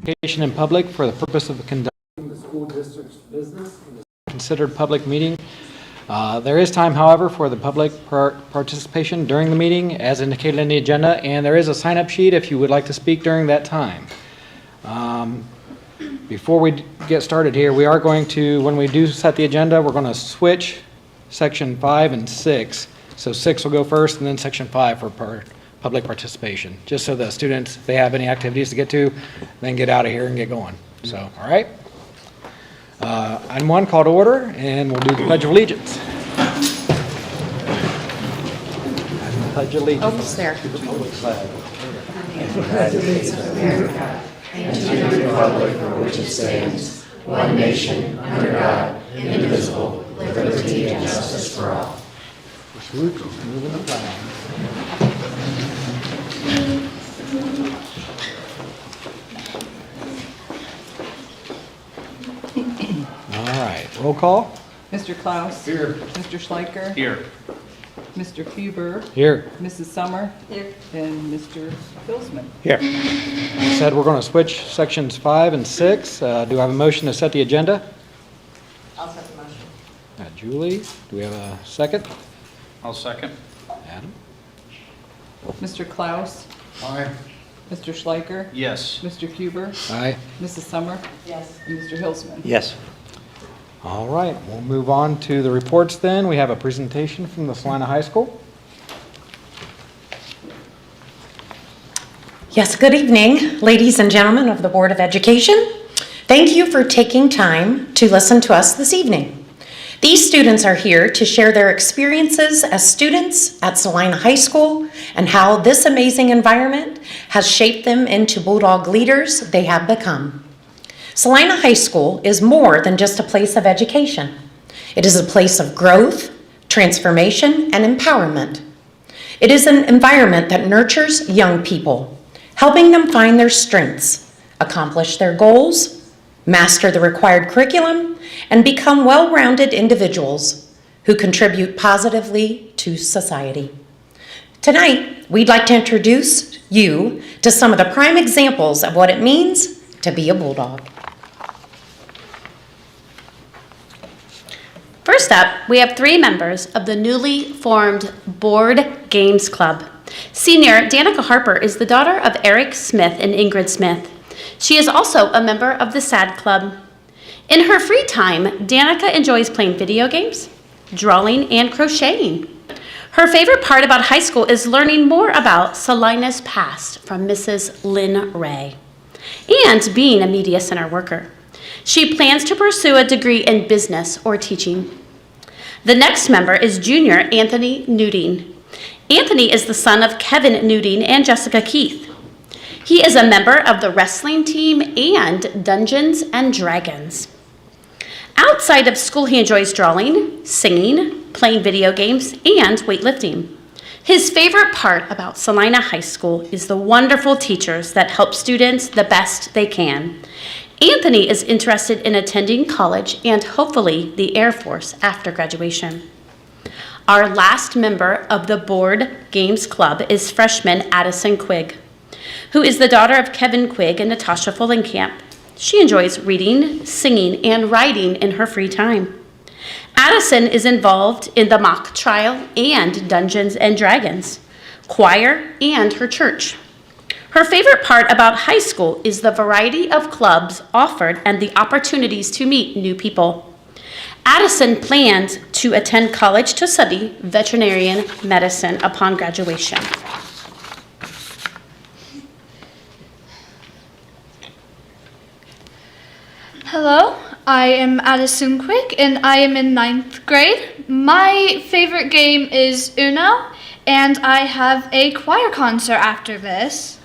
Communication in public for the purpose of conducting the school district's business in a considered public meeting. There is time, however, for the public participation during the meeting as indicated in the agenda, and there is a sign-up sheet if you would like to speak during that time. Before we get started here, we are going to, when we do set the agenda, we're going to switch section 5 and 6. So 6 will go first, and then section 5 for public participation, just so the students, if they have any activities to get to, then get out of here and get going. So, all right. Item 1, call to order, and we'll do the Pledge of Allegiance. Pledge of Allegiance. Almost there. To the public flag. United States of America, and to the republic for which it stands, one nation, under God, indivisible, with liberty and justice for all. Moving the flag. All right, roll call. Mr. Klaus. Here. Mr. Schleicher. Here. Mr. Huber. Here. Mrs. Summer. Here. And Mr. Hilsman. Here. I said we're going to switch sections 5 and 6. Do I have a motion to set the agenda? I'll set the motion. Julie, do we have a second? I'll second. Adam? Mr. Klaus. Aye. Mr. Schleicher. Yes. Mr. Huber. Aye. Mrs. Summer. Yes. And Mr. Hilsman. Yes. All right, we'll move on to the reports then. We have a presentation from the Celina High School. Yes, good evening, ladies and gentlemen of the Board of Education. Thank you for taking time to listen to us this evening. These students are here to share their experiences as students at Celina High School and how this amazing environment has shaped them into Bulldog leaders they have become. Celina High School is more than just a place of education. It is a place of growth, transformation, and empowerment. It is an environment that nurtures young people, helping them find their strengths, accomplish their goals, master the required curriculum, and become well-rounded individuals who contribute positively to society. Tonight, we'd like to introduce you to some of the prime examples of what it means to be a Bulldog. First up, we have 3 members of the newly formed Board Games Club. Senior Danica Harper is the daughter of Eric Smith and Ingrid Smith. She is also a member of the SAD Club. In her free time, Danica enjoys playing video games, drawing, and crocheting. Her favorite part about high school is learning more about Celina's past from Mrs. Lynn Ray and being a media center worker. She plans to pursue a degree in business or teaching. The next member is junior Anthony Nuding. Anthony is the son of Kevin Nuding and Jessica Keith. He is a member of the wrestling team and Dungeons and Dragons. Outside of school, he enjoys drawing, singing, playing video games, and weightlifting. His favorite part about Celina High School is the wonderful teachers that help students the best they can. Anthony is interested in attending college and hopefully the Air Force after graduation. Our last member of the Board Games Club is freshman Addison Quigg, who is the daughter of Kevin Quigg and Natasha Fullenkamp. She enjoys reading, singing, and writing in her free time. Addison is involved in the mock trial and Dungeons and Dragons, choir, and her church. Her favorite part about high school is the variety of clubs offered and the opportunities to meet new people. Addison plans to attend college to study veterinarian medicine upon graduation. Hello, I am Addison Quick and I am in 9th grade. My favorite game is Uno and I have a choir concert after this.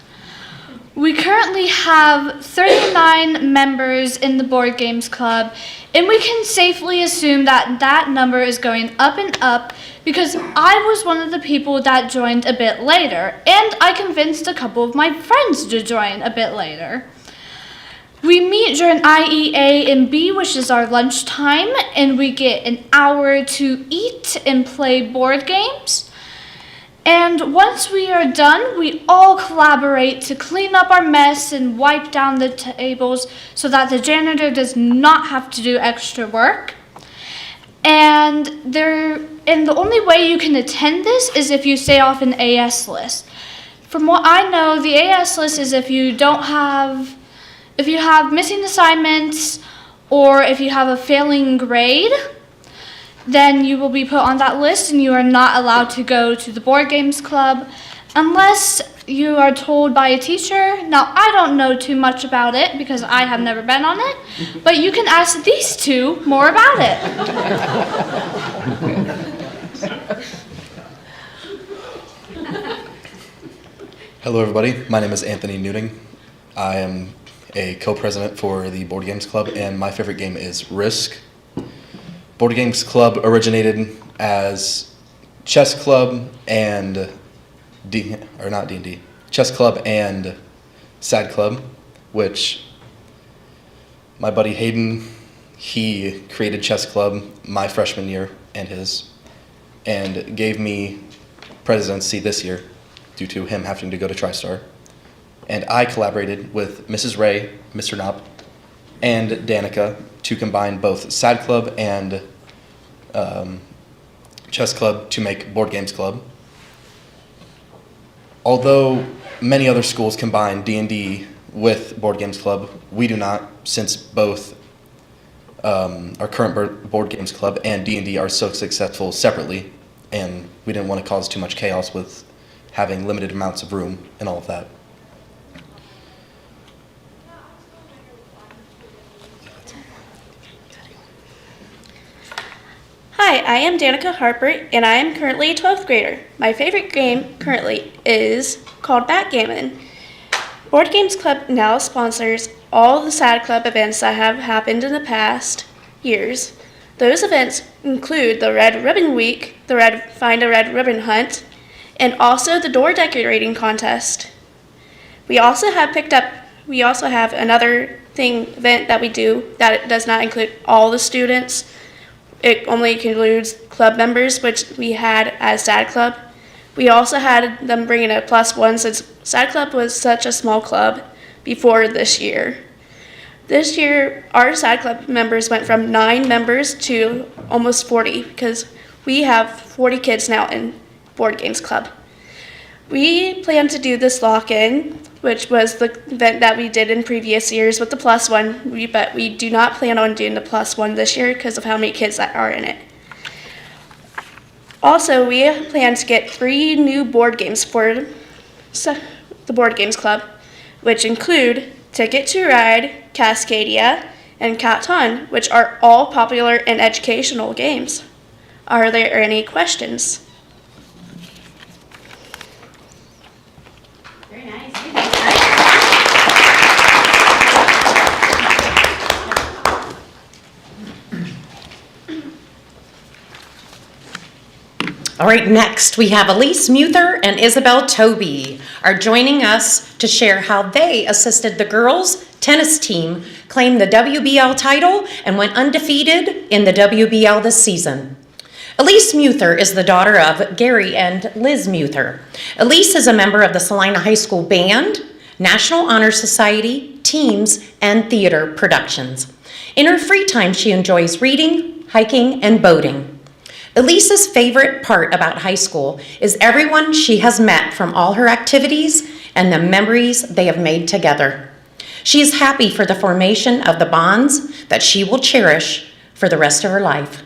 We currently have 39 members in the Board Games Club, and we can safely assume that that number is going up and up because I was one of the people that joined a bit later, and I convinced a couple of my friends to join a bit later. We meet during IEA and B, which is our lunchtime, and we get an hour to eat and play board games. And once we are done, we all collaborate to clean up our mess and wipe down the tables so that the janitor does not have to do extra work. And the only way you can attend this is if you stay off an AS list. From what I know, the AS list is if you have missing assignments or if you have a failing grade, then you will be put on that list and you are not allowed to go to the board games club unless you are told by a teacher. Now, I don't know too much about it because I have never been on it, but you can ask these two more about it. Hello everybody, my name is Anthony Newting. I am a co-president for the Board Games Club and my favorite game is Risk. Board Games Club originated as chess club and chess club and sad club, which my buddy Hayden, he created chess club my freshman year and gave me presidency this year due to him having to go to TriStar. And I collaborated with Mrs. Ray, Mr. Knopp, and Danica to combine both sad club and chess club to make Board Games Club. Although many other schools combine D&D with Board Games Club, we do not, since both our current Board Games Club and D&D are so successful separately, and we didn't want to cause too much chaos with having limited amounts of room and all of that. Hi, I am Danica Harper, and I am currently a 12th grader. My favorite game currently is called Backgammon. Board Games Club now sponsors all the Sad Club events that have happened in the past years. Those events include the Red Ribbon Week, the Find a Red Ribbon Hunt, and also the door decorating contest. We also have another event that we do that does not include all the students. It only includes club members, which we had as Sad Club. We also had them bring in a +1 since Sad Club was such a small club before this year. This year, our Sad Club members went from 9 members to almost 40 because we have 40 kids now in Board Games Club. We plan to do this lock-in, which was the event that we did in previous years with the +1, but we do not plan on doing the +1 this year because of how many kids that are in it. Also, we plan to get 3 new board games for the Board Games Club, which include Ticket to Ride, Cascadia, and Catan, which are all popular and educational games. Are there any questions? Very nice. All right, next we have Elise Muther and Isabel Toby are joining us to share how they assisted the girls' tennis team claim the WBL title and went undefeated in the WBL this season. Elise Muther is the daughter of Gary and Liz Muther. Elise is a member of the Celina High School Band, National Honor Society, teams, and theater productions. In her free time, she enjoys reading, hiking, and boating. Elise's favorite part about high school is everyone she has met from all her activities and the memories they have made together. She is happy for the formation of the bonds that she will cherish for the rest of her life.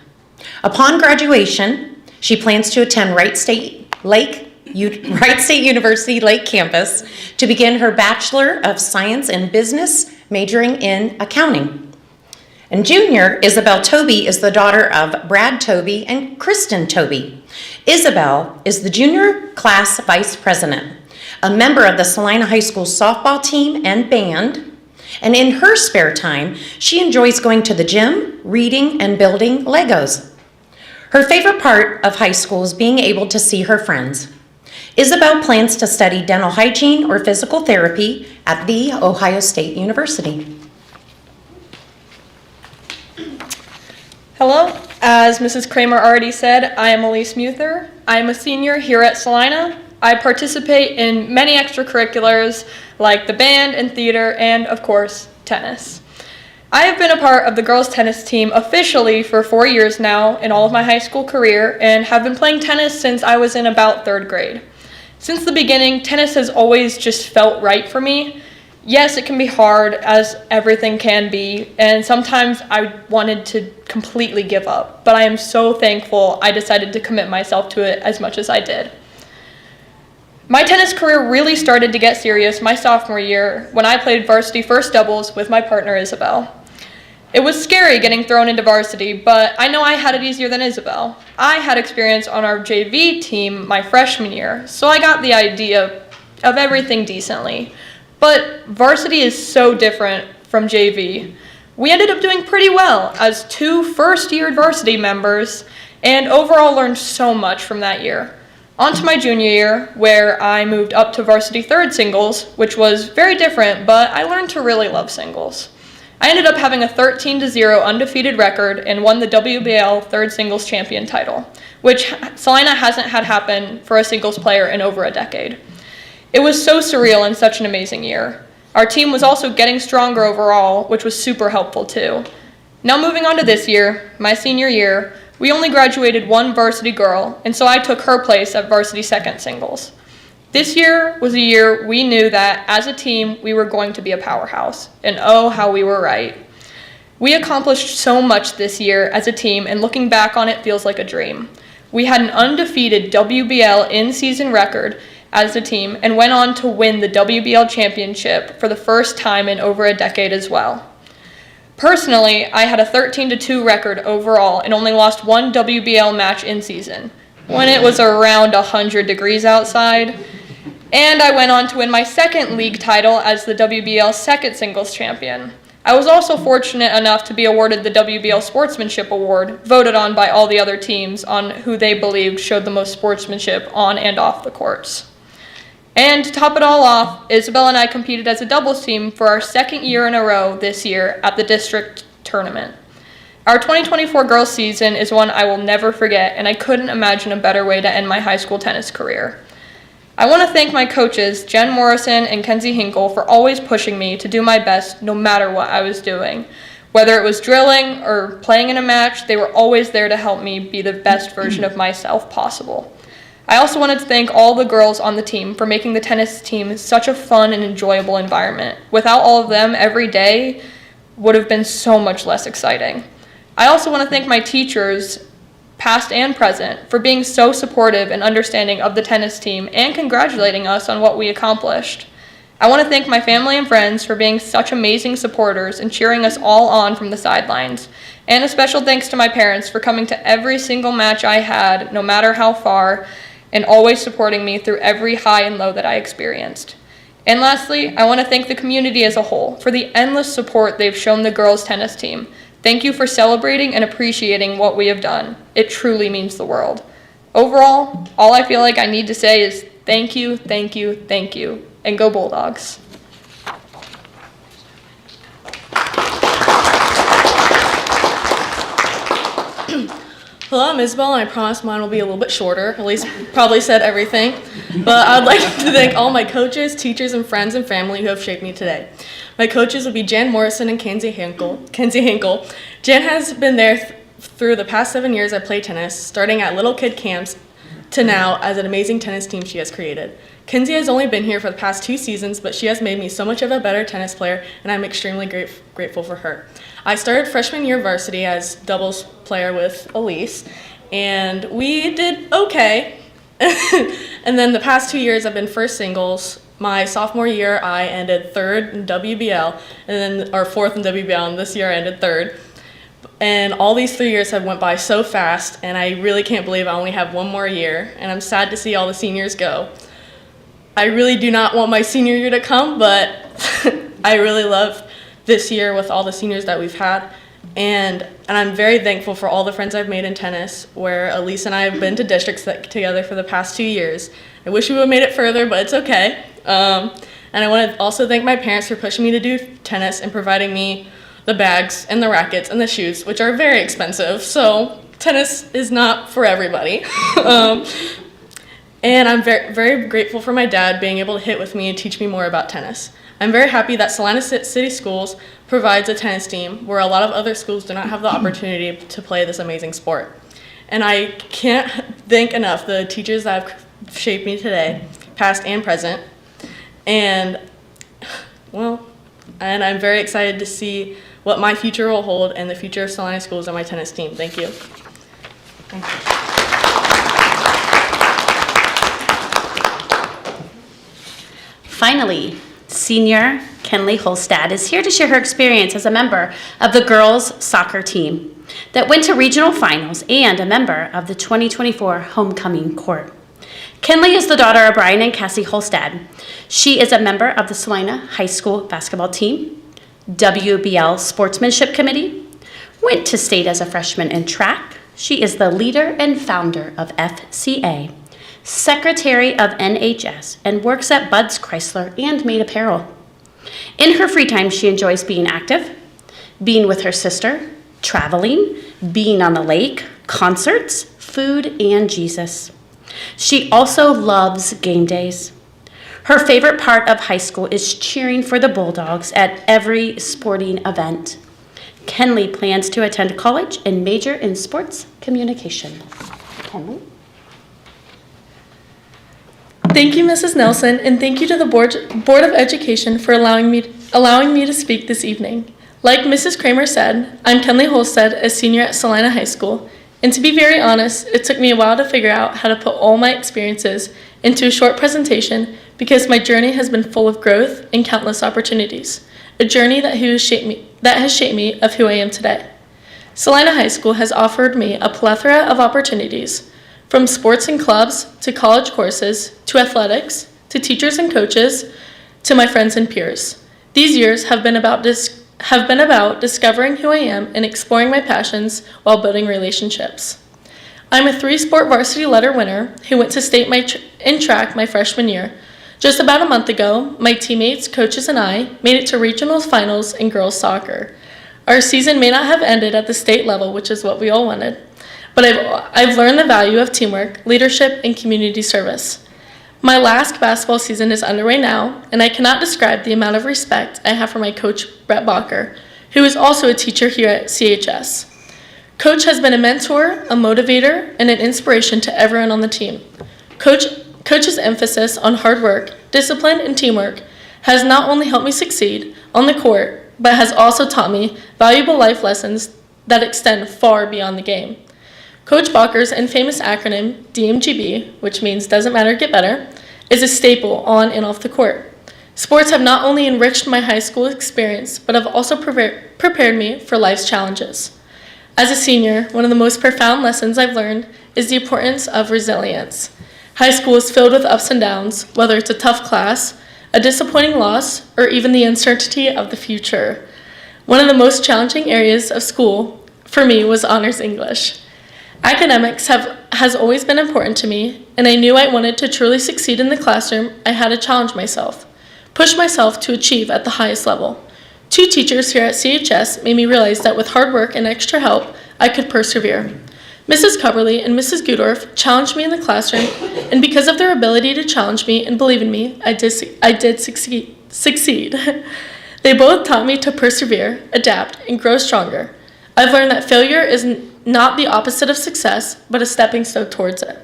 Upon graduation, she plans to attend Wright State University Lake Campus to begin her Bachelor of Science in Business, majoring in accounting. And junior, Isabel Toby is the daughter of Brad Toby and Kristen Toby. Isabel is the junior class vice president, a member of the Celina High School softball team and band, and in her spare time, she enjoys going to the gym, reading, and building Legos. Her favorite part of high school is being able to see her friends. Isabel plans to study dental hygiene or physical therapy at The Ohio State University. Hello, As Mrs. Kramer already said, I am Elise Muther. I am a senior here at Celina. I participate in many extracurriculars like the band and theater and, of course, tennis. I have been a part of the girls' tennis team officially for 4 years now in all of my high school career and have been playing tennis since I was in about 3rd grade. Since the beginning, tennis has always just felt right for me. Yes, it can be hard, as everything can be, and sometimes I wanted to completely give up, but I am so thankful I decided to commit myself to it as much as I did. My tennis career really started to get serious my sophomore year when I played varsity first doubles with my partner Isabel. It was scary getting thrown into varsity, but I know I had it easier than Isabel. I had experience on our JV team my freshman year, so I got the idea of everything decently. But varsity is so different from JV. We ended up doing pretty well as 2 first-year varsity members and overall learned so much from that year. On to my junior year, where I moved up to varsity third singles, which was very different, but I learned to really love singles. I ended up having a 13-0 undefeated record and won the WBL third singles champion title, which Celina hasn't had happen for a singles player in over a decade. It was so surreal and such an amazing year. Our team was also getting stronger overall, which was super helpful too. Now moving on to this year, my senior year, we only graduated 1 varsity girl, and so I took her place at varsity second singles. This year was a year we knew that as a team we were going to be a powerhouse, and oh how we were right. We accomplished so much this year as a team, and looking back on it feels like a dream. We had an undefeated WBL in-season record as a team and went on to win the WBL championship for the first time in over a decade as well. Personally, I had a 13-2 record overall and only lost 1 WBL match in season, when it was around 100 degrees outside. And I went on to win my second league title as the WBL second singles champion. I was also fortunate enough to be awarded the WBL Sportsmanship Award, voted on by all the other teams on who they believed showed the most sportsmanship on and off the courts. And to top it all off, Isabel and I competed as a doubles team for our 2nd year in a row this year at the district tournament. Our 2024 girls season is one I will never forget, and I couldn't imagine a better way to end my high school tennis career. I want to thank my coaches, Jen Morrison and Kenzie Hinkle, for always pushing me to do my best no matter what I was doing. Whether it was drilling or playing in a match, they were always there to help me be the best version of myself possible. I also wanted to thank all the girls on the team for making the tennis team such a fun and enjoyable environment. Without all of them, every day would have been so much less exciting. I also want to thank my teachers, past and present, for being so supportive and understanding of the tennis team and congratulating us on what we accomplished. I want to thank my family and friends for being such amazing supporters and cheering us all on from the sidelines. And a special thanks to my parents for coming to every single match I had, no matter how far, and always supporting me through every high and low that I experienced. And lastly, I want to thank the community as a whole for the endless support they've shown the girls' tennis team. Thank you for celebrating and appreciating what we have done. It truly means the world. Overall, all I feel like I need to say is thank you, thank you, thank you, and go Bulldogs. Hello, I'm Isabel, and I promise mine will be a little bit shorter. At least probably said everything. But I'd like to thank all my coaches, teachers, and friends and family who have shaped me today. My coaches would be Jen Morrison and Kenzie Hinkle. Jen has been there through the past 7 years I played tennis, starting at little kid camps to now as an amazing tennis team she has created. Kenzie has only been here for the past 2 seasons, but she has made me so much of a better tennis player, and I'm extremely grateful for her. I started freshman year varsity as doubles player with Elise, and we did okay. And then the past 2 years I've been first singles. My sophomore year I ended 3rd in WBL, and then or 4th in WBL, and this year I ended 3rd. And all these 3 years have went by so fast, and I really can't believe I only have 1 more year, and I'm sad to see all the seniors go. I really do not want my senior year to come, but I really love this year with all the seniors that we've had, and I'm very thankful for all the friends I've made in tennis, where Elise and I have been to districts together for the past 2 years. I wish we would have made it further, but it's okay. And I want to also thank my parents for pushing me to do tennis and providing me the bags and the rackets and the shoes, which are very expensive. So tennis is not for everybody. And I'm very, very grateful for my dad being able to hit with me and teach me more about tennis. I'm very happy that Celina City Schools provides a tennis team where a lot of other schools do not have the opportunity to play this amazing sport. And I can't thank enough the teachers that have shaped me today, past and present. And, well, and I'm very excited to see what my future will hold and the future of Celina Schools and my tennis team. Thank you. Finally, senior Kenley Holstad is here to share her experience as a member of the girls' soccer team that went to regional finals and a member of the 2024 homecoming court. Kenley is the daughter of Brian and Cassie Holstad. She is a member of the Celina High School basketball team, WBL Sportsmanship Committee, went to state as a freshman in track. She is the leader and founder of FCA, secretary of NHS, and works at Bud's Chrysler and Made Apparel. In her free time, she enjoys being active, being with her sister, traveling, being on the lake, concerts, food, and Jesus. She also loves game days. Her favorite part of high school is cheering for the Bulldogs at every sporting event. Kenley plans to attend college and major in sports communication. Kenley? Thank you, Mrs. Nelson, and thank you to the Board of Education for allowing me to speak this evening. Like Mrs. Kramer said, I'm Kenley Holstead, a senior at Celina High School, and to be very honest, it took me a while to figure out how to put all my experiences into a short presentation because my journey has been full of growth and countless opportunities, a journey that has shaped me of who I am today. Celina High School has offered me a plethora of opportunities, from sports and clubs, to college courses, to athletics, to teachers and coaches, to my friends and peers. These years have been about discovering who I am and exploring my passions while building relationships. I'm a 3-sport varsity letter winner who went to state in track my freshman year. Just about a month ago, my teammates, coaches, and I made it to regional finals in girls soccer. Our season may not have ended at the state level, which is what we all wanted, but I've learned the value of teamwork, leadership, and community service. My last basketball season is underway now, and I cannot describe the amount of respect I have for my coach, Brett Bacher, who is also a teacher here at CHS. Coach has been a mentor, a motivator, and an inspiration to everyone on the team. Coach's emphasis on hard work, discipline, and teamwork has not only helped me succeed on the court, but has also taught me valuable life lessons that extend far beyond the game. Coach Bacher's infamous acronym, DMGB, which means doesn't matter, get better, is a staple on and off the court. Sports have not only enriched my high school experience, but have also prepared me for life's challenges. As a senior, one of the most profound lessons I've learned is the importance of resilience. High school is filled with ups and downs, whether it's a tough class, a disappointing loss, or even the uncertainty of the future. One of the most challenging areas of school for me was honors English. Academics has always been important to me, and I knew I wanted to truly succeed in the classroom. I had to challenge myself, push myself to achieve at the highest level. 2 teachers here at CHS made me realize that with hard work and extra help, I could persevere. Mrs. Cubberly and Mrs. Gudorf challenged me in the classroom, and because of their ability to challenge me and believe in me, I did succeed. They both taught me to persevere, adapt, and grow stronger. I've learned that failure is not the opposite of success, but a stepping stone towards it.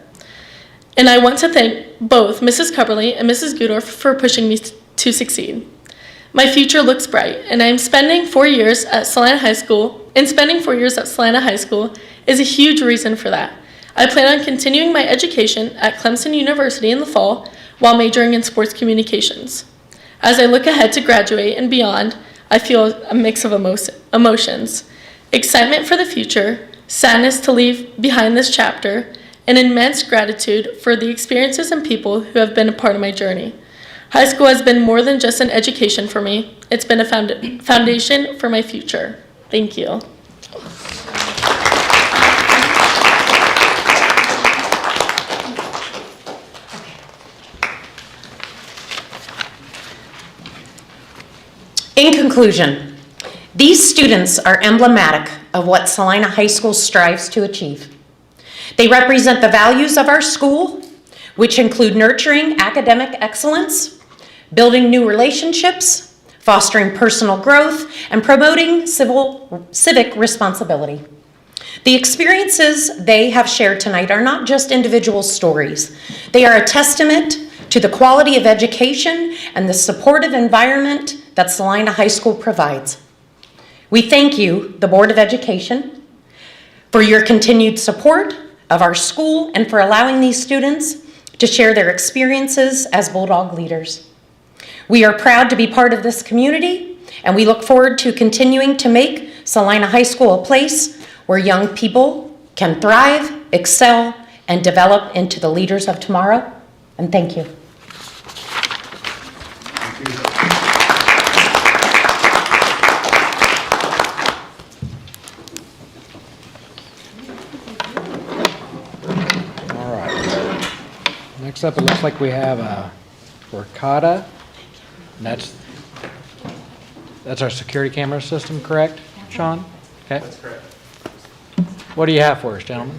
And I want to thank both Mrs. Cubberly and Mrs. Gudorf for pushing me to succeed. My future looks bright, and I'm spending 4 years at Celina High School, and spending 4 years at Celina High School is a huge reason for that. I plan on continuing my education at Clemson University in the fall while majoring in sports communications. As I look ahead to graduate and beyond, I feel a mix of emotions. Excitement for the future, sadness to leave behind this chapter, and immense gratitude for the experiences and people who have been a part of my journey. High school has been more than just an education for me. It's been a foundation for my future. Thank you. In conclusion, these students are emblematic of what Celina High School strives to achieve. They represent the values of our school, which include nurturing academic excellence, building new relationships, fostering personal growth, and promoting civic responsibility. The experiences they have shared tonight are not just individual stories. They are a testament to the quality of education and the supportive environment that Celina High School provides. We thank you, the Board of Education, for your continued support of our school and for allowing these students to share their experiences as Bulldog leaders. We are proud to be part of this community, and we look forward to continuing to make Celina High School a place where young people can thrive, excel, and develop into the leaders of tomorrow. And thank you. All right. Next up, it looks like we have Verkada. And that's our security camera system, correct, Sean? Okay. That's correct. What do you have for us, gentlemen?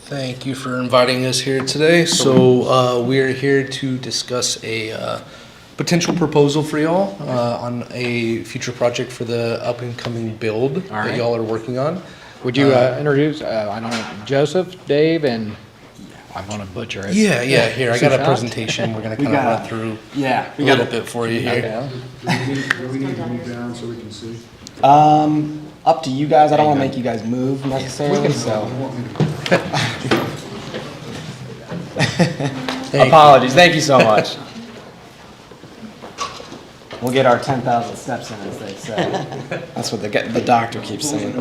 Thank you for inviting us here today. So we're here to discuss a potential proposal for y'all on a future project for the up and coming build that y'all are working on. Would you introduce, I don't know, Joseph, Dave, and I'm going to butcher it. Yeah. Here, I got a Sushant? presentation. We're going to kind of run through a little bit for you here. Do we need to move down so we can see? Up to you guys. I don't want to make you guys move necessarily, so. Apologies. Thank you so much. We'll get our 10,000 steps in, as they say. That's what the doctor keeps saying.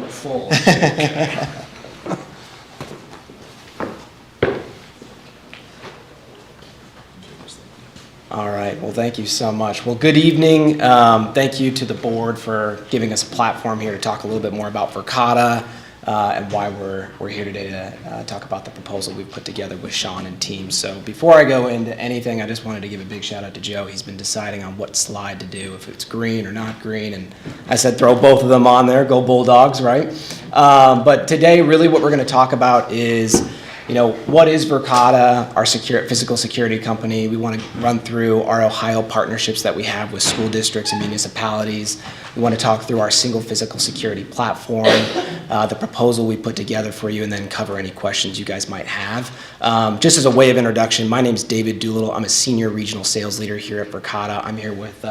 All right. Well, thank you so much. Well, good evening. Thank you to the board for giving us a platform here to talk a little bit more about Verkada and why we're here today to talk about the proposal we've put together with Sean and team. So before I go into anything, I just wanted to give a big shout out to Joe. He's been deciding on what slide to do, if it's green or not green. And I said throw both of them on there. Go Bulldogs, right? But today, really what we're going to talk about is what is Verkada, our physical security company? We want to run through our Ohio partnerships that we have with school districts and municipalities. We want to talk through our single physical security platform, the proposal we put together for you, and then cover any questions you guys might have. Just as a way of introduction, my name is David Doolittle. I'm a senior regional sales leader here at Verkada. I'm here with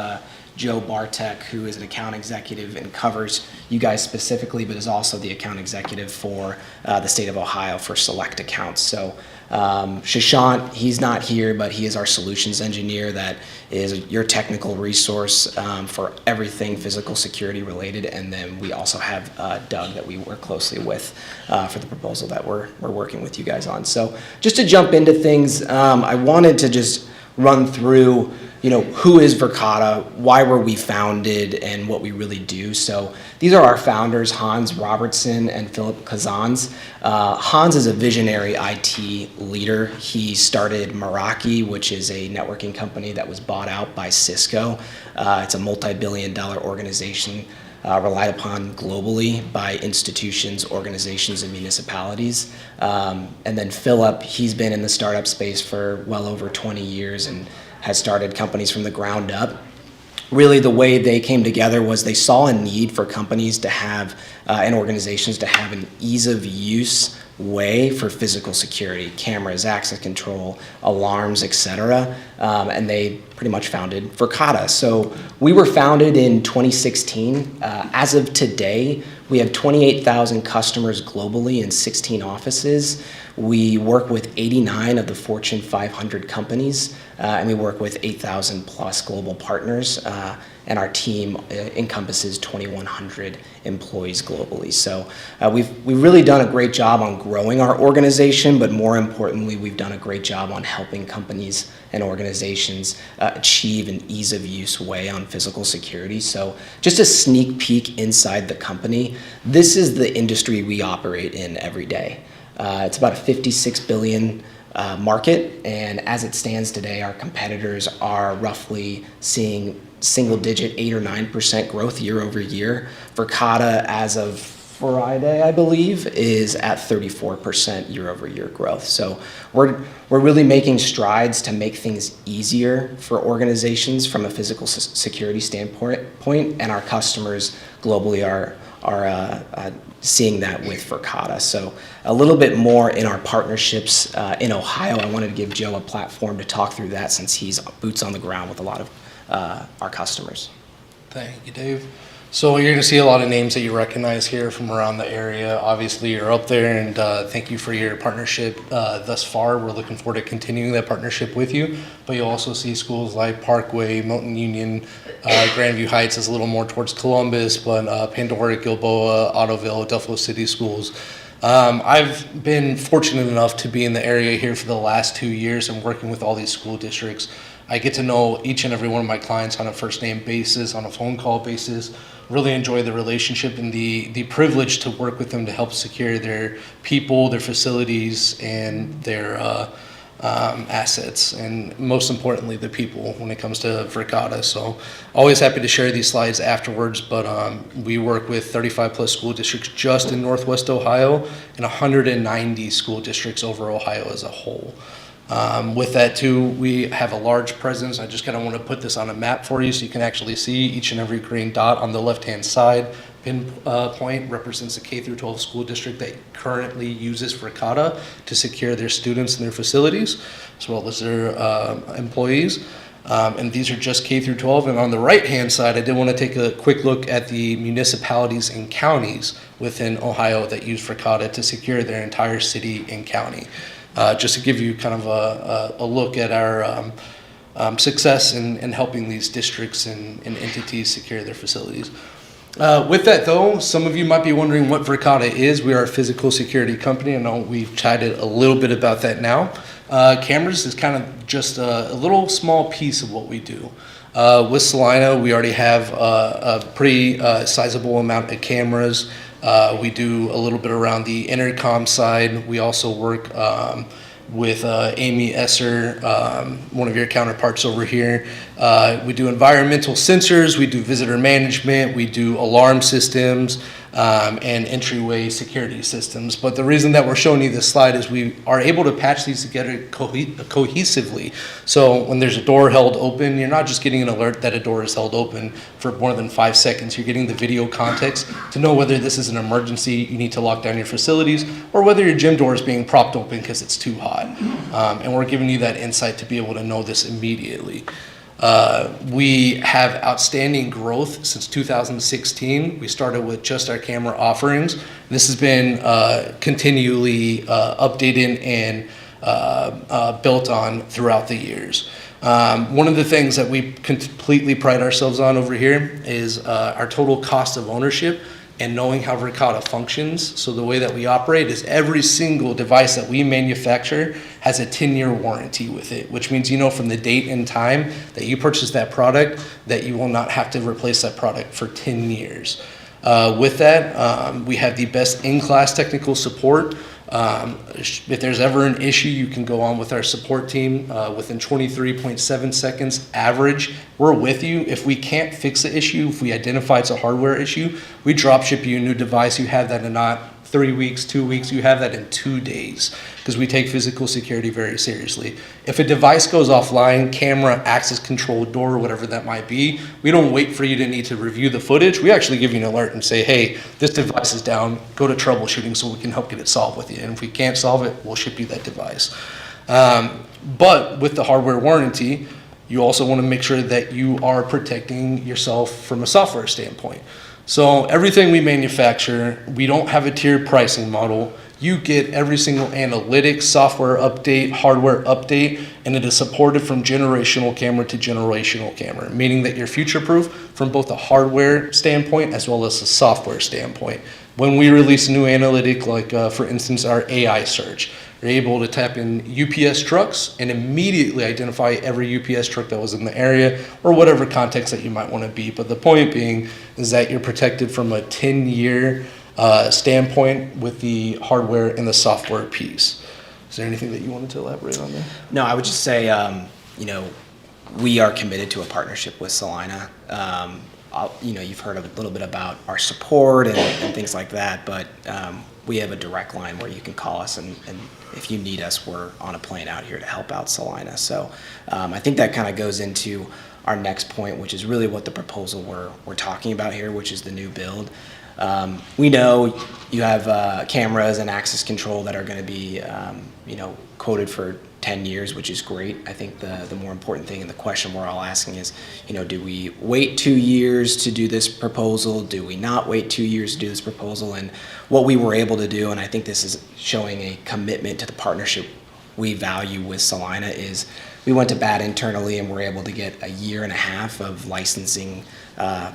Joe Bartek, who is an account executive and covers you guys specifically, but is also the account executive for the state of Ohio for select accounts. So Sushant, he's not here, but he is our solutions engineer that is your technical resource for everything physical security related. And then we also have Doug that we work closely with for the proposal that we're working with you guys on. So just to jump into things, I wanted to just run through who is Verkada, why were we founded, and what we really do. So these are our founders, Hans Robertson and Philip Kazans. Hans is a visionary IT leader. He started Meraki, which is a networking company that was bought out by Cisco. It's a multi-billion-dollar organization relied upon globally by institutions, organizations, and municipalities. And then Philip, he's been in the startup space for well over 20 years and has started companies from the ground up. Really, the way they came together was they saw a need for companies to have and organizations to have an ease of use way for physical security, cameras, access control, alarms, etc. And they pretty much founded Verkada. So we were founded in 2016. As of today, we have 28,000 customers globally in 16 offices. We work with 89 of the Fortune 500 companies, and we work with 8,000 plus global partners, and our team encompasses 2,100 employees globally. So we've really done a great job on growing our organization, but more importantly, we've done a great job on helping companies and organizations achieve an ease of use way on physical security. So just a sneak peek inside the company, this is the industry we operate in every day. It's about a $56 billion market, and as it stands today, our competitors are roughly seeing single-digit 8 or 9% growth year over year. Verkada, as of Friday, I believe, is at 34% year-over-year growth. So we're really making strides to make things easier for organizations from a physical security standpoint, and our customers globally are seeing that with Verkada. So a little bit more in our partnerships in Ohio. I wanted to give Joe a platform to talk through that since he's boots on the ground with a lot of our customers. Thank you, Dave. So you're going to see a lot of names that you recognize here from around the area. Obviously, you're up there, and thank you for your partnership thus far. We're looking forward to continuing that partnership with you. But you'll also see schools like Parkway, Milton Union, Grandview Heights is a little more towards Columbus, but Pandora, Gilboa, Ottoville, Duffalo City schools. I've been fortunate enough to be in the area here for the last 2 years and working with all these school districts. I get to know each and every one of my clients on a first name basis, on a phone call basis. Really enjoy the relationship and the privilege to work with them to help secure their people, their facilities, and their assets, and most importantly, the people when it comes to Verkada. So always happy to share these slides afterwards, but we work with 35 plus school districts just in Northwest Ohio and 190 school districts over Ohio as a whole. With that too, we have a large presence. I just kind of want to put this on a map for you so you can actually see each and every green dot on the left-hand side. Pinpoint represents a K through 12 school district that currently uses Verkada to secure their students and their facilities, as well as their employees. And these are just K through 12. And on the right-hand side, I did want to take a quick look at the municipalities and counties within Ohio that use Verkada to secure their entire city and county. Just to give you kind of a look at our success in helping these districts and entities secure their facilities. With that though, some of you might be wondering what Verkada is. We are a physical security company. I know we've chatted a little bit about that now. Cameras is kind of just a little small piece of what we do. With Celina, we already have a pretty sizable amount of cameras. We do a little bit around the intercom side. We also work with Amy Esser, one of your counterparts over here. We do environmental sensors, we do visitor management, we do alarm systems, and entryway security systems. But the reason that we're showing you this slide is we are able to patch these together cohesively. So when there's a door held open, you're not just getting an alert that a door is held open for more than 5 seconds. You're getting the video context to know whether this is an emergency, you need to lock down your facilities, or whether your gym door is being propped open because it's too hot. And we're giving you that insight to be able to know this immediately. We have outstanding growth since 2016. We started with just our camera offerings. This has been continually updated and built on throughout the years. One of the things that we completely pride ourselves on over here is our total cost of ownership and knowing how Verkada functions. So the way that we operate is every single device that we manufacture has a 10-year warranty with it, which means you know from the date and time that you purchase that product that you will not have to replace that product for 10 years. With that, we have the best in-class technical support. If there's ever an issue, you can go on with our support team within 23.7 seconds average. We're with you. If we can't fix the issue, if we identify it's a hardware issue, we drop ship you a new device. You have that in not 3 weeks, 2 weeks, you have that in 2 days, because we take physical security very seriously. If a device goes offline, camera, access control, door, whatever that might be, we don't wait for you to need to review the footage. We actually give you an alert and say, hey, this device is down, go to troubleshooting so we can help get it solved with you. And if we can't solve it, we'll ship you that device. But with the hardware warranty, you also want to make sure that you are protecting yourself from a software standpoint. So everything we manufacture, we don't have a tiered pricing model. You get every single analytics, software update, hardware update, and it is supported from generational camera to generational camera, meaning that you're future-proof from both a hardware standpoint as well as a software standpoint. When we release a new analytic, like for instance, our AI search, you're able to tap in UPS trucks and immediately identify every UPS truck that was in the area or whatever context that you might want to be. But the point being is that you're protected from a 10-year standpoint with the hardware and the software piece. Is there anything that you wanted to elaborate on there? No, I would just say, we are committed to a partnership with Celina. you've heard a little bit about our support and things like that, but we have a direct line where you can call us, and if you need us, we're on a plane out here to help out Celina. So I think that kind of goes into our next point, which is really what the proposal we're talking about here, which is the new build. We know you have cameras and access control that are going to be, quoted for 10 years, which is great. I think the more important thing and the question we're all asking is, do we wait 2 years to do this proposal? Do we not wait 2 years to do this proposal? And what we were able to do, and I think this is showing a commitment to the partnership we value with Celina, is we went to bat internally and were able to get 1.5 years of licensing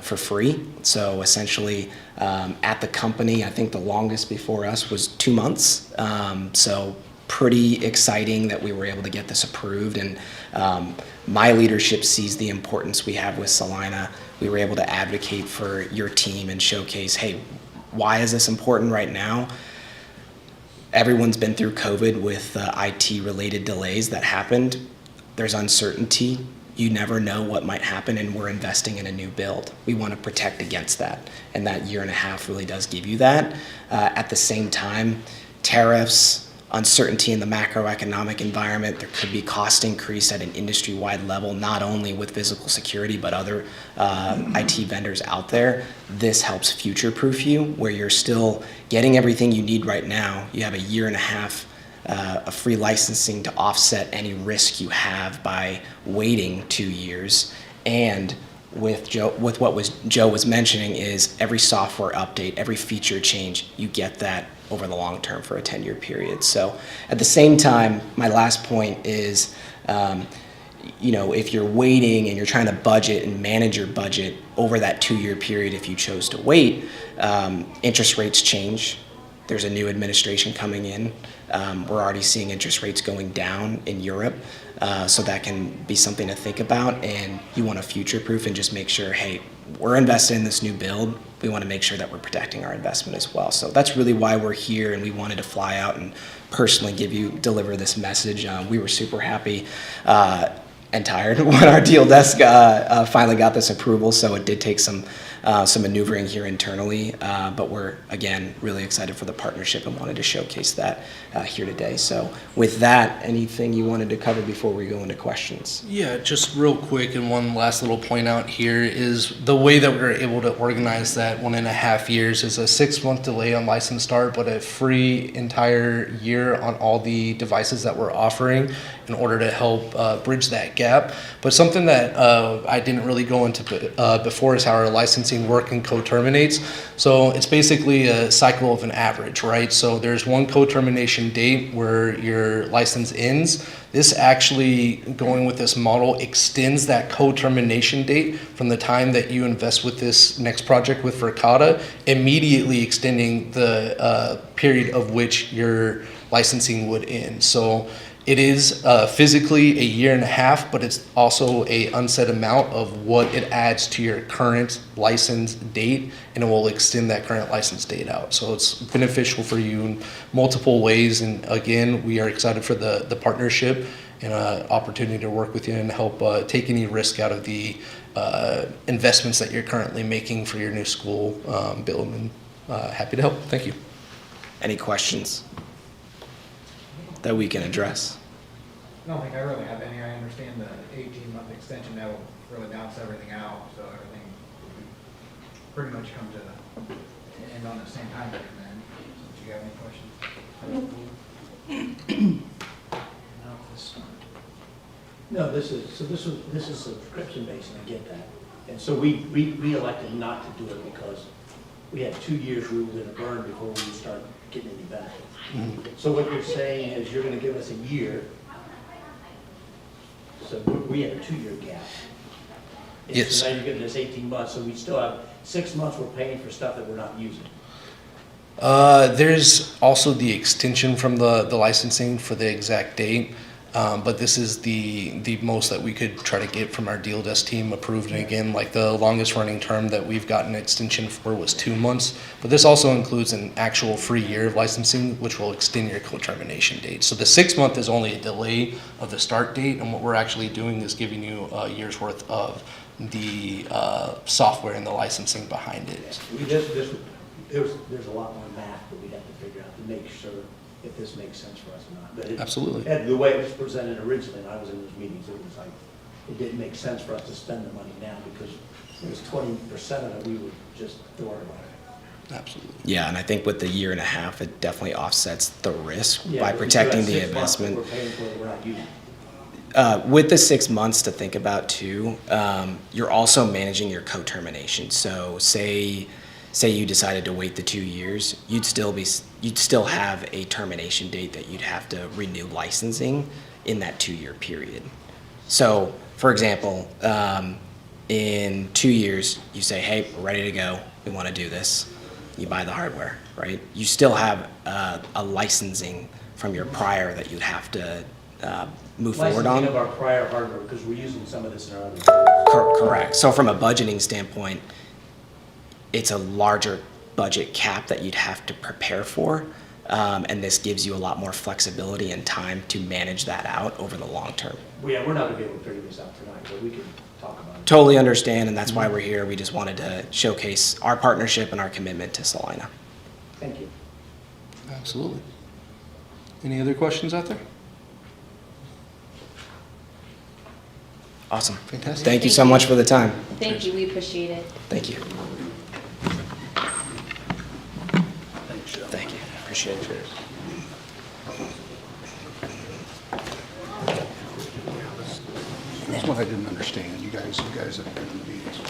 for free. So essentially, at the company, I think the longest before us was 2 months. So pretty exciting that we were able to get this approved, and my leadership sees the importance we have with Celina. We were able to advocate for your team and showcase, hey, why is this important right now? Everyone's been through COVID with IT-related delays that happened. There's uncertainty. You never know what might happen, and we're investing in a new build. We want to protect against that, and that 1.5 years really does give you that. At the same time, tariffs, uncertainty in the macroeconomic environment, there could be cost increase at an industry-wide level, not only with physical security, but other IT vendors out there. This helps future-proof you, where you're still getting everything you need right now. You have 1.5 years of free licensing to offset any risk you have by waiting 2 years. And with what Joe was mentioning is every software update, every feature change, you get that over the long term for a 10-year period. So at the same time, my last point is, if you're waiting and you're trying to budget and manage your budget over that 2-year period, if you chose to wait, interest rates change. There's a new administration coming in. We're already seeing interest rates going down in Europe. So that can be something to think about, and you want to future-proof and just make sure, hey, we're invested in this new build. We want to make sure that we're protecting our investment as well. So that's really why we're here, and we wanted to fly out and personally deliver this message. We were super happy and tired when our deal desk finally got this approval, so it did take some maneuvering here internally, but we're, again, really excited for the partnership and wanted to showcase that here today. So with that, anything you wanted to cover before we go into questions? Yeah, just real quick, and one last little point out here is the way that we were able to organize that 1.5 years is a 6-month delay on license start, but a free entire year on all the devices that we're offering in order to help bridge that gap. But something that I didn't really go into before is how our licensing work and co-terminates. So it's basically a cycle of an average, right? So there's one co-termination date where your license ends. This actually, going with this model, extends that co-termination date from the time that you invest with this next project with Verkada, immediately extending the period of which your licensing would end. So it is physically 1.5 years, but it's also a unset amount of what it adds to your current license date, and it will extend that current license date out. So it's beneficial for you in multiple ways. And again, we are excited for the partnership and opportunity to work with you and help take any risk out of the investments that you're currently making for your new school build. And happy to help. Thank you. Any questions that we can address? I don't think I really have any. I understand the 18-month extension. That will really balance everything out, so everything pretty much come to an end on the same time frame then. Do you have any questions? No, this is subscription based, and I get that. And so we elected not to do it because we had 2 years we were going to burn before we would start getting any back. So what you're saying is you're going to give us a year. So we had a 2-year gap. And Yes. so now you're giving us 18 months, so we still have 6 months we're paying for stuff that we're not using. There's also the extension from the licensing for the exact date, but this is the most that we could try to get from our deal desk team approved. And again, like the longest running term that we've gotten extension for was 2 months, but this also includes an actual free year of licensing, which will extend your co-termination date. So the 6 month is only a delay of the start date, and what we're actually doing is giving you a year's worth of the software and the licensing behind it. There's a lot more math that we'd have to figure out to make sure if this makes sense for us or not. But Absolutely. And the way it was presented originally, and I was in those meetings, it was like, it didn't make sense for us to spend the money now because it was 20% of it, we would just throw it away. Absolutely. Yeah, and I think with the year and a half, it definitely offsets the risk Yeah, by but we protecting still the have 6 months that investment. We're paying for it, we're not using. With the 6 months to think about too, you're also managing your co-termination. So say you decided to wait the 2 years, you'd still have a termination date that you'd have to renew licensing in that 2-year period. So, for example, in 2 years, you say, hey, we're ready to go, we want to do this. You buy the hardware, right? You still have a licensing from your prior that you'd have to move forward on. Licensing of our prior hardware, because we're using some of this in our other. Correct. So from a budgeting standpoint, it's a larger budget cap that you'd have to prepare for. And this gives you a lot more flexibility and time to manage that out over the long term. Well, yeah, we're not gonna be able to figure this out tonight, but we can talk about it. Totally understand, and that's why we're here. We just wanted to showcase our partnership and our commitment to Celina. Thank you. Absolutely. Any other questions out there? Awesome. Fantastic. Thank you so much for the time. Thank you, we appreciate it. Thank you. Thank you. Appreciate it. That's what I didn't understand. You guys have been in the meetings.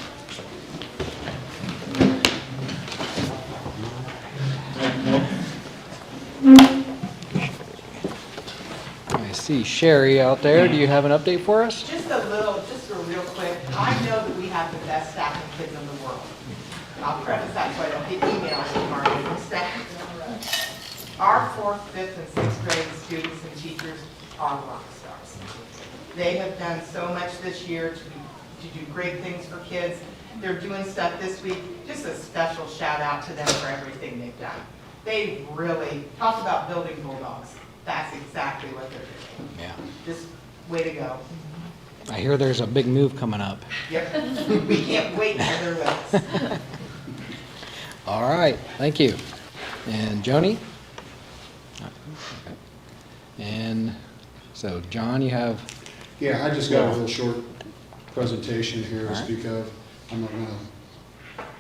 I see Sherry out there. Do you have an update for us? Just a real quick. I know that we have the best staff of kids in the world. I'll preface that so I don't get emails from our different staff. Our 4th, 5th, and 6th grade students and teachers are rock stars. They have done so much this year to do great things for kids. They're doing stuff this week. Just a special shout out to them for everything they've done. They really, talk about building bulldogs. That's exactly what they're doing. Yeah. Just way to go. I hear there's a big move coming up. Yep. We can't wait till they're with us. All right, thank you. And Joni? And so, John, you have, Yeah, I just got a little short presentation here to speak of. I'm not gonna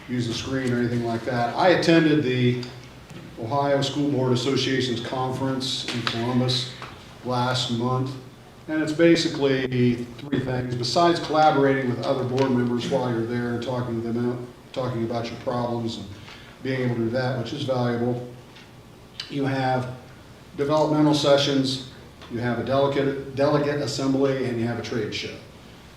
use the screen or anything like that. I attended the Ohio School Board Association's conference in Columbus last month. And it's basically 3 things. Besides collaborating with other board members while you're there and talking to them out, talking about your problems and being able to do that, which is valuable, you have developmental sessions, you have a delegate assembly, and you have a trade show.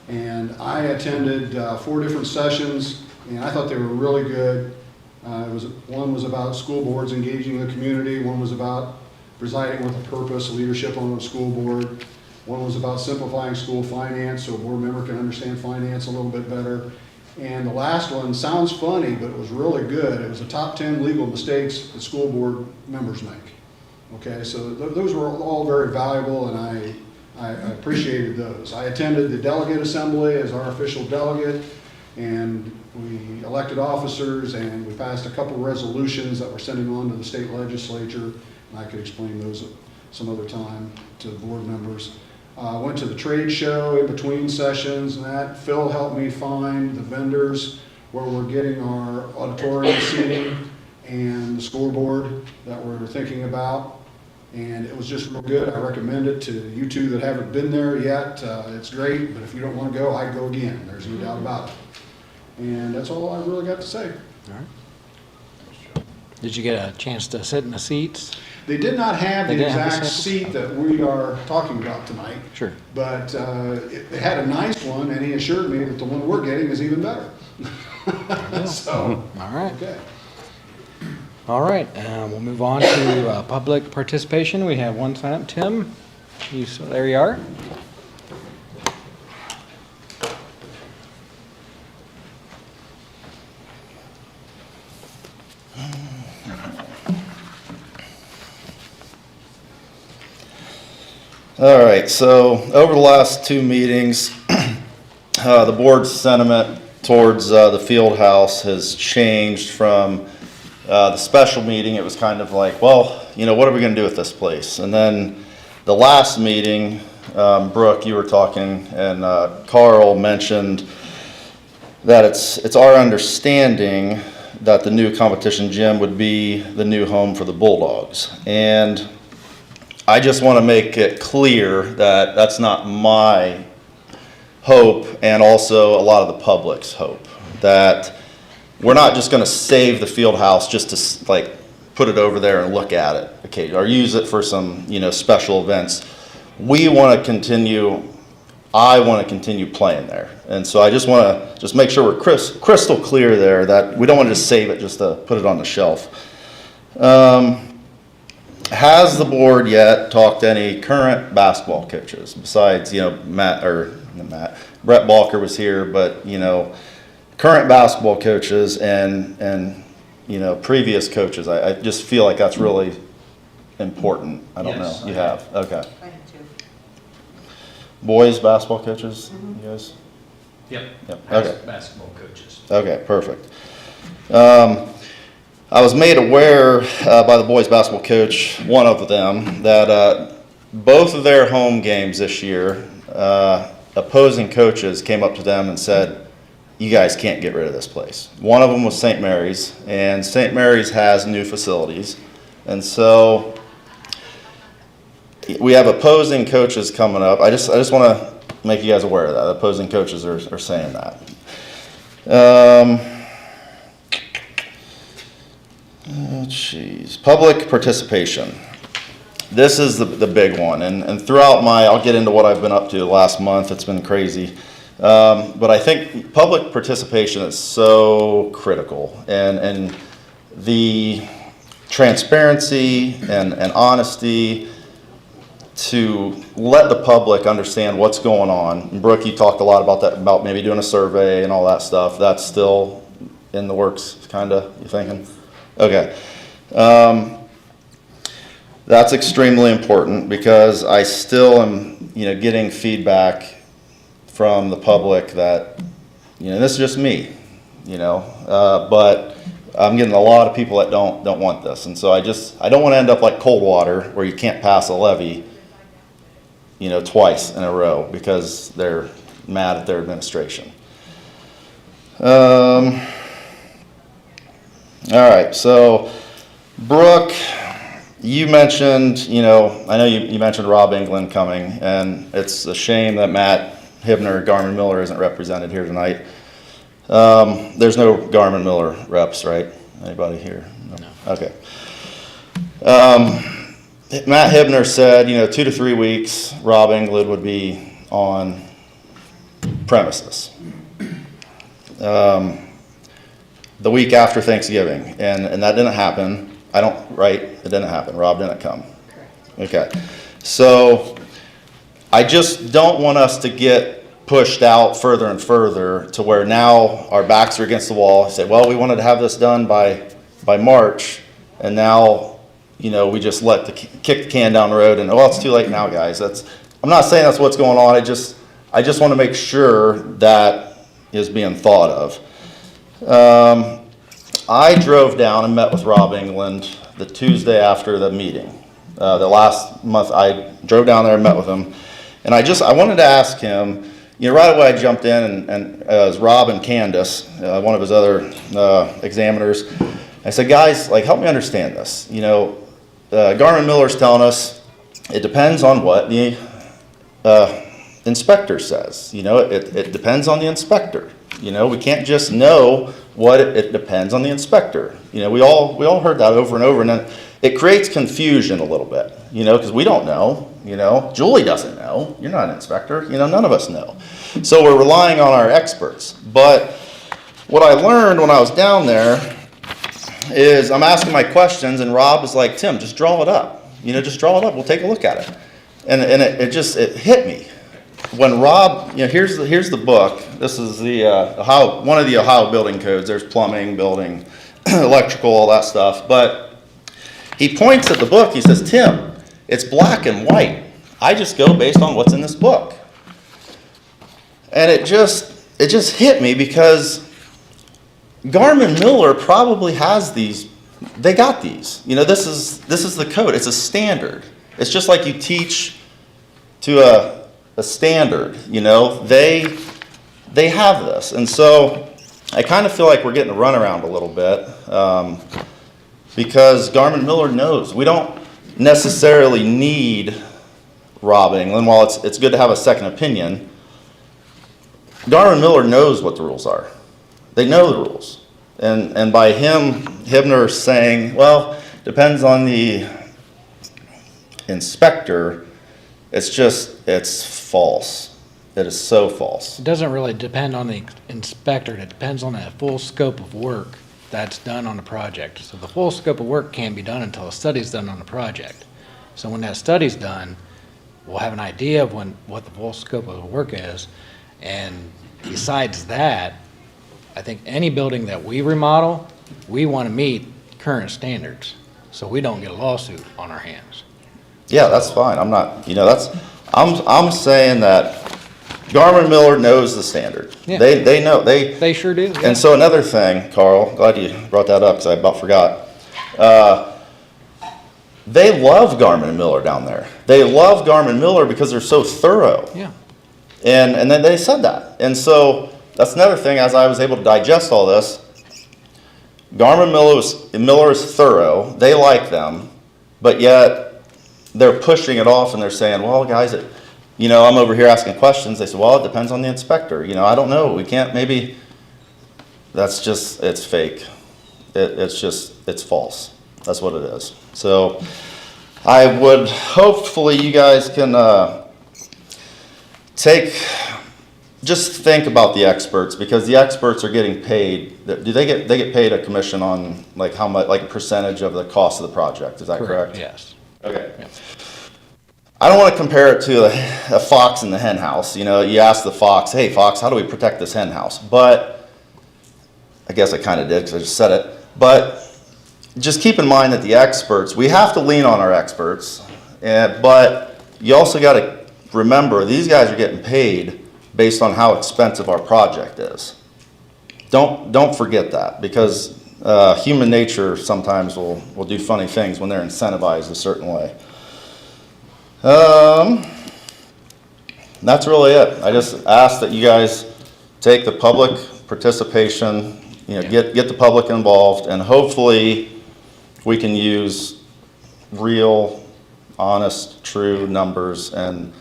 And I attended 4 different sessions, and I thought they were really good. One was about school boards engaging the community, one was about presiding with a purpose, leadership on a school board. One was about simplifying school finance so a board member can understand finance a little bit better. And the last one sounds funny, but it was really good. It was the top 10 legal mistakes that school board members make. Okay, so those were all very valuable, and I appreciated those. I attended the delegate assembly as our official delegate, and we elected officers, and we passed a couple resolutions that we're sending on to the state legislature. And I could explain those at some other time to the board members. Went to the trade show in between sessions and that. Phil helped me find the vendors where we're getting our auditorium seating and the scoreboard that we're thinking about. And it was just real good. I recommend it to you two that haven't been there yet. It's great, but if you don't want to go, I'd go again. There's no doubt about it. And that's all I really got to say. all right. Did you get a chance to sit in the seats? They did not have They the didn't have exact the seat that we are talking about tonight. Sure. But they had a nice one, and he assured me that the one we're getting is even better. So, All right. okay. All right, we'll move on to public participation. We have one sign up. Tim, there you are. All right, so over the last 2 meetings, the board's sentiment towards the field house has changed from the special meeting. It was kind of like, well, what are we going to do with this place? And then the last meeting, Brooke, you were talking, and Carl mentioned that it's our understanding that the new competition gym would be the new home for the Bulldogs. And I just want to make it clear that that's not my hope, and also a lot of the public's hope, that we're not just going to save the field house just to like put it over there and look at it, okay, or use it for some special events. We want to continue. I want to continue playing there, and so I just want to make sure we're crystal clear there that we don't want to just save it just to put it on the shelf. Has the board yet talked to any current basketball coaches besides Brett Balker was here, but current basketball coaches and previous coaches? I just feel like that's really important. I don't know. You have? Okay. I do too. Boys basketball coaches, you guys? Yep. Okay. Basketball coaches. Okay, perfect. I was made aware by the boys basketball coach, one of them, that both of their home games this year, opposing coaches came up to them and said, you guys can't get rid of this place. One of them was St. Mary's, and St. Mary's has new facilities. And so we have opposing coaches coming up. I just want to make you guys aware of that. Opposing coaches are saying that. Public participation. This is the big one, and throughout I'll get into what I've been up to the last month. It's been crazy. But I think public participation is so critical, and the transparency and honesty to let the public understand what's going on. And Brooke, you talked a lot about that, about maybe doing a survey and all that stuff. That's still in the works, kind of, you thinking? Okay. That's extremely important because I still am, getting feedback from the public that, this is just me, but I'm getting a lot of people that don't want this. And so I don't want to end up like Coldwater where you can't pass a levy, twice in a row because they're mad at their administration. All right, so Brooke, you mentioned, I know you mentioned Rob England coming, and it's a shame that Matt Hibner, Garmin Miller isn't represented here tonight. There's no Garmin Miller reps, right? Anybody here? No. Okay. Matt Hibner said, 2 to 3 weeks, Rob England would be on premises. The week after Thanksgiving, and that didn't happen. It didn't happen. Rob didn't come. Okay. So I just don't want us to get pushed out further and further to where now our backs are against the wall. I say, well, we wanted to have this done by March, and now, we just kick the can down the road, and it's too late now, guys. I'm not saying that's what's going on. I just want to make sure that is being thought of. I drove down and met with Rob England the Tuesday after the meeting. The last month, I drove down there and met with him, and I wanted to ask him. Right away I jumped in, and it was Rob and Candace, one of his other examiners. I said, guys, help me understand this. Garmin Miller's telling us it depends on what the inspector says. It depends on the inspector. We can't just know what it depends on the inspector. We all heard that over and over, and then it creates confusion a little bit, because we don't know. Julie doesn't know. You're not an inspector. None of us know. So we're relying on our experts. But what I learned when I was down there is I'm asking my questions, and Rob is like, Tim, just draw it up. Just draw it up. We'll take a look at it. And it hit me. When Rob, here's the book. This is the one of the Ohio building codes. There's plumbing, building, electrical, all that stuff. But he points at the book. He says, Tim, it's black and white. I just go based on what's in this book. And it just it just hit me because Garmin Miller probably has these. They got these. You know, this is the code. It's a standard. It's just like you teach to a standard. You know, they have this, and so I kind of feel like we're getting a runaround a little bit because Garmin Miller knows we don't necessarily need Rob England. While it's good to have a second opinion, Garmin Miller knows what the rules are. They know the rules. And by Hibner saying, well, depends on the inspector, it's false. It is so false. It doesn't really depend on the inspector. It depends on the full scope of work that's done on the project. So the full scope of work can't be done until a study's done on the project. So when that study's done, we'll have an idea of what the full scope of the work is. And besides that, I think any building that we remodel, we want to meet current standards, so we don't get a lawsuit on our hands. Yeah, that's fine. I'm not, I'm saying that Garmin Miller knows the standard. Yeah. They know, they sure do. Yeah. And so another thing, Carl, glad you brought that up because I about forgot. They love Garmin Miller down there. They love Garmin Miller because they're so thorough. Yeah. And then they said that. And so that's another thing, as I was able to digest all this, Garmin Miller is thorough, they like them, but yet they're pushing it off and they're saying, well, guys, I'm over here asking questions. They said, well, it depends on the inspector. I don't know, we can't, maybe, it's fake. It's false. That's what it is. So I would, hopefully you guys can just think about the experts, because the experts are getting paid. Do they get paid a commission on like how much, like a percentage of the cost of the project? Is that correct? Yes. Okay. Yeah. I don't want to compare it to a fox in the hen house. You ask the fox, hey fox, how do we protect this hen house? But I guess I kind of did because I just said it. But just keep in mind that the experts, we have to lean on our experts, but you also got to remember these guys are getting paid based on how expensive our project is. Don't forget that, because human nature sometimes will do funny things when they're incentivized a certain way. That's really it. I just ask that you guys take the public participation, get the public involved, and hopefully we can use real, honest, true numbers, and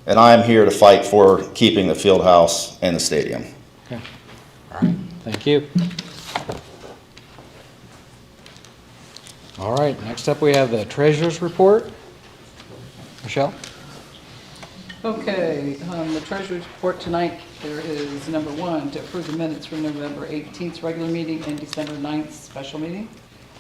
I am here to fight for keeping the field house and the stadium. Okay. All right. Thank you. All right. Next up, we have the treasurer's report. Michelle? Okay, the treasurer's report tonight, there is number 1, to approve the minutes for November 18th regular meeting and December 9th special meeting.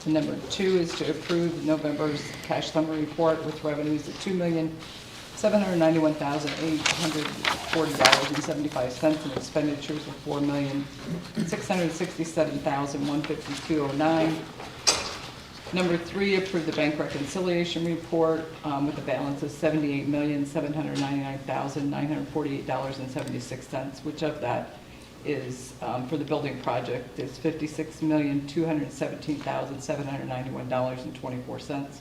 And number 2 is to approve November's cash summary report with revenues of $2,791,840.75 and expenditures of $4,667,152.09. Number 3, approve the bank reconciliation report with a balance of $78,799,948.76, which of that is for the building project is $56,217,791.24.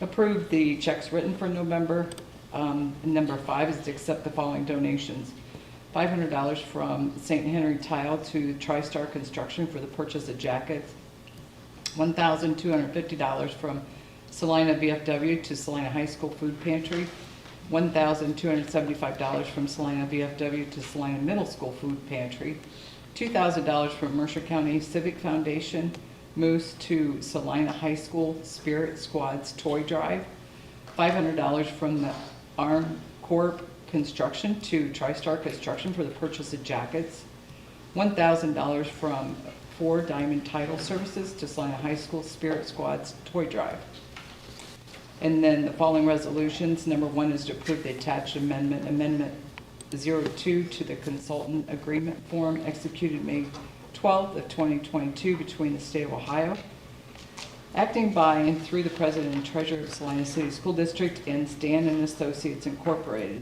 Approve the checks written for November. Number 5 is to accept the following donations. $500 from St. Henry Tile to TriStar Construction for the purchase of jackets. $1,250 from Celina VFW to Celina High School Food Pantry. $1,275 from Celina VFW to Celina Middle School Food Pantry. $2,000 from Mercer County Civic Foundation, Moose to Celina High School Spirit Squad's Toy Drive. $500 from the Arm Corp Construction to TriStar Construction for the purchase of jackets. $1,000 from 4 Diamond Title Services to Celina High School Spirit Squad's Toy Drive. And then the following resolutions. Number 1 is to approve the attached amendment 02 to the consultant agreement form executed May 12th of 2022 between the state of Ohio, acting by and through the president and treasurer of Celina City School District and Stan and Associates Incorporated,